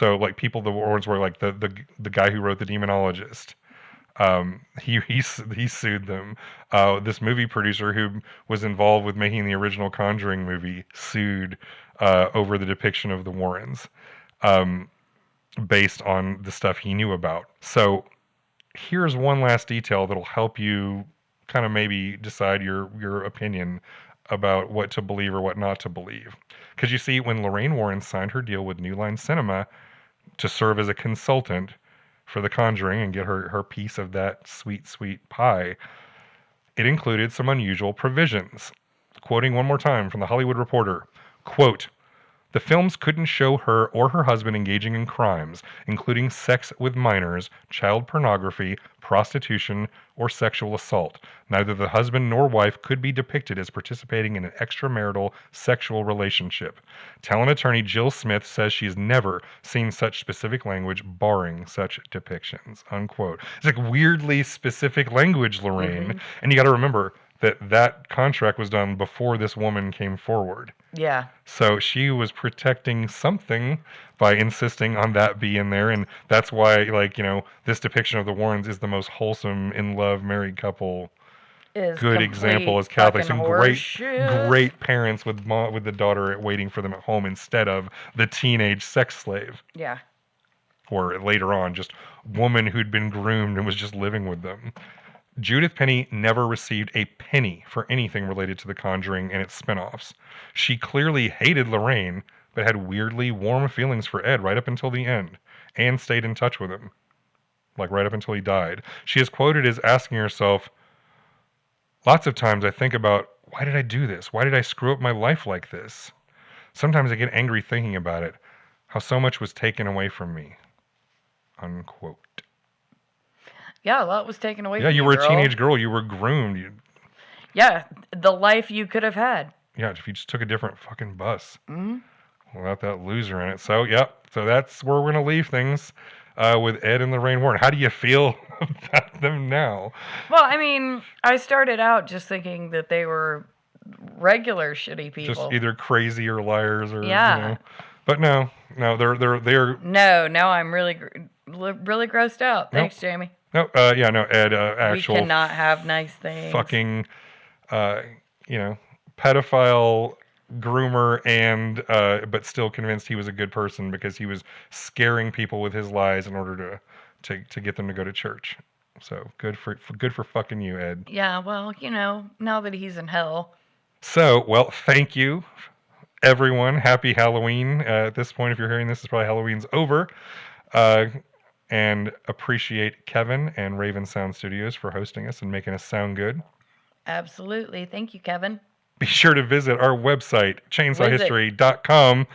like people, the Warrens were like the guy who wrote The Demonologist. He sued them. This movie producer who was involved with making the original Conjuring movie sued over the depiction of the Warrens based on the stuff he knew about. So here's one last detail that'll help you kind of maybe decide your opinion about what to believe or what not to believe. Because you see, when Lorraine Warren signed her deal with New Line Cinema to serve as a consultant for The Conjuring and get her piece of that sweet, sweet pie, it included some unusual provisions. Quoting one more time from The Hollywood Reporter, quote, The films couldn't show her or her husband engaging in crimes, including sex with minors, child pornography, prostitution, or sexual assault. Neither the husband nor wife could be depicted as participating in an extramarital sexual relationship. Talent attorney Jill Smith says she's never seen such specific language barring such depictions, unquote. It's like weirdly specific language, Lorraine. And you got to remember that contract was done before this woman came forward. Yeah. So she was protecting something by insisting on that be in there. And that's why, like, you know, this depiction of the Warrens is the most wholesome, in love, married couple. Is Good example as Catholics and horseshit. great parents with the daughter waiting for them at home instead of the teenage sex slave. Yeah. Or later on, just woman who'd been groomed and was just living with them. Judith Penny never received a penny for anything related to The Conjuring and its spinoffs. She clearly hated Lorraine, but had weirdly warm feelings for Ed right up until the end, and stayed in touch with him, like right up until he died. She is quoted as asking herself, "Lots of times I think about, why did I do this? Why did I screw up my life like this? Sometimes I get angry thinking about it, how so much was taken away from me." Unquote. Yeah, a lot was taken away from Yeah, you were girl. a teenage girl. You were groomed. Yeah, the life you could have had. Yeah, if you just took a different fucking bus without that loser in it. So, yep. So that's where we're going to leave things with Ed and Lorraine Warren. How do you feel about them now? Well, I mean, I started out just thinking that they were regular shitty people. Just either crazy or liars or, Yeah. you know. But no, they're No, now I'm really grossed out. Thanks, Jamie. no, Ed, actual We cannot have nice things. fucking, you know, pedophile groomer and but still convinced he was a good person because he was scaring people with his lies in order to get them to go to church. So good for fucking you, Ed. Yeah, well, you know, now that he's in hell. So, well, thank you, everyone. Happy Halloween. At this point, if you're hearing this, it's probably Halloween's over. And appreciate Kevin and Raven Sound Studios for hosting us and making us sound good. Absolutely. Thank you, Kevin. Be sure to visit our website, chainsawhistory.com,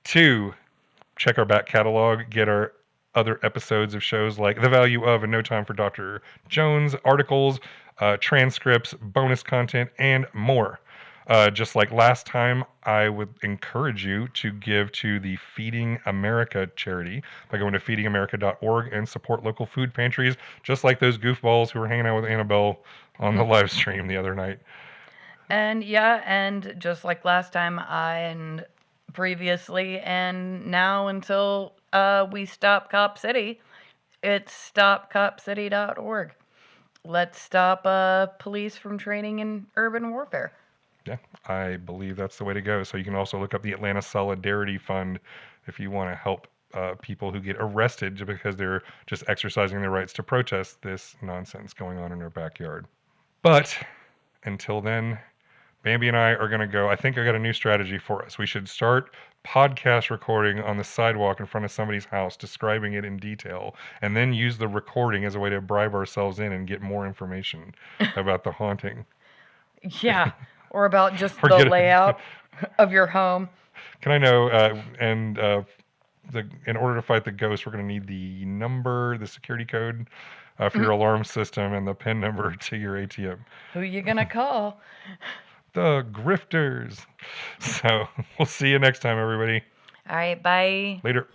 to check our back catalog, get our other episodes of shows like The Value of and No Time for Dr. Jones, articles, transcripts, bonus content, and more. Just like last time, I would encourage you to give to the Feeding America charity by going to feedingamerica.org and support local food pantries, just like those goofballs who were hanging out with Annabelle on the live stream the other night. And yeah, and just like last time, and previously, and now until we stop Cop City, it's stopcopcity.org. Let's stop police from training in urban warfare. Yeah, I believe that's the way to go. So you can also look up the Atlanta Solidarity Fund if you want to help people who get arrested because they're just exercising their rights to protest this nonsense going on in their backyard. But until then, Bambi and I are going to go. I think I got a new strategy for us. We should start podcast recording on the sidewalk in front of somebody's house, describing it in detail, and then use the recording as a way to bribe ourselves in and get more information about the haunting. Yeah, or about just the layout of your home. Can I know, in order to fight the ghost, we're going to need the number, the security code for your alarm system, and the PIN number to your ATM. Who you going to call? The grifters. So we'll see you next time, everybody. All right, bye. Later.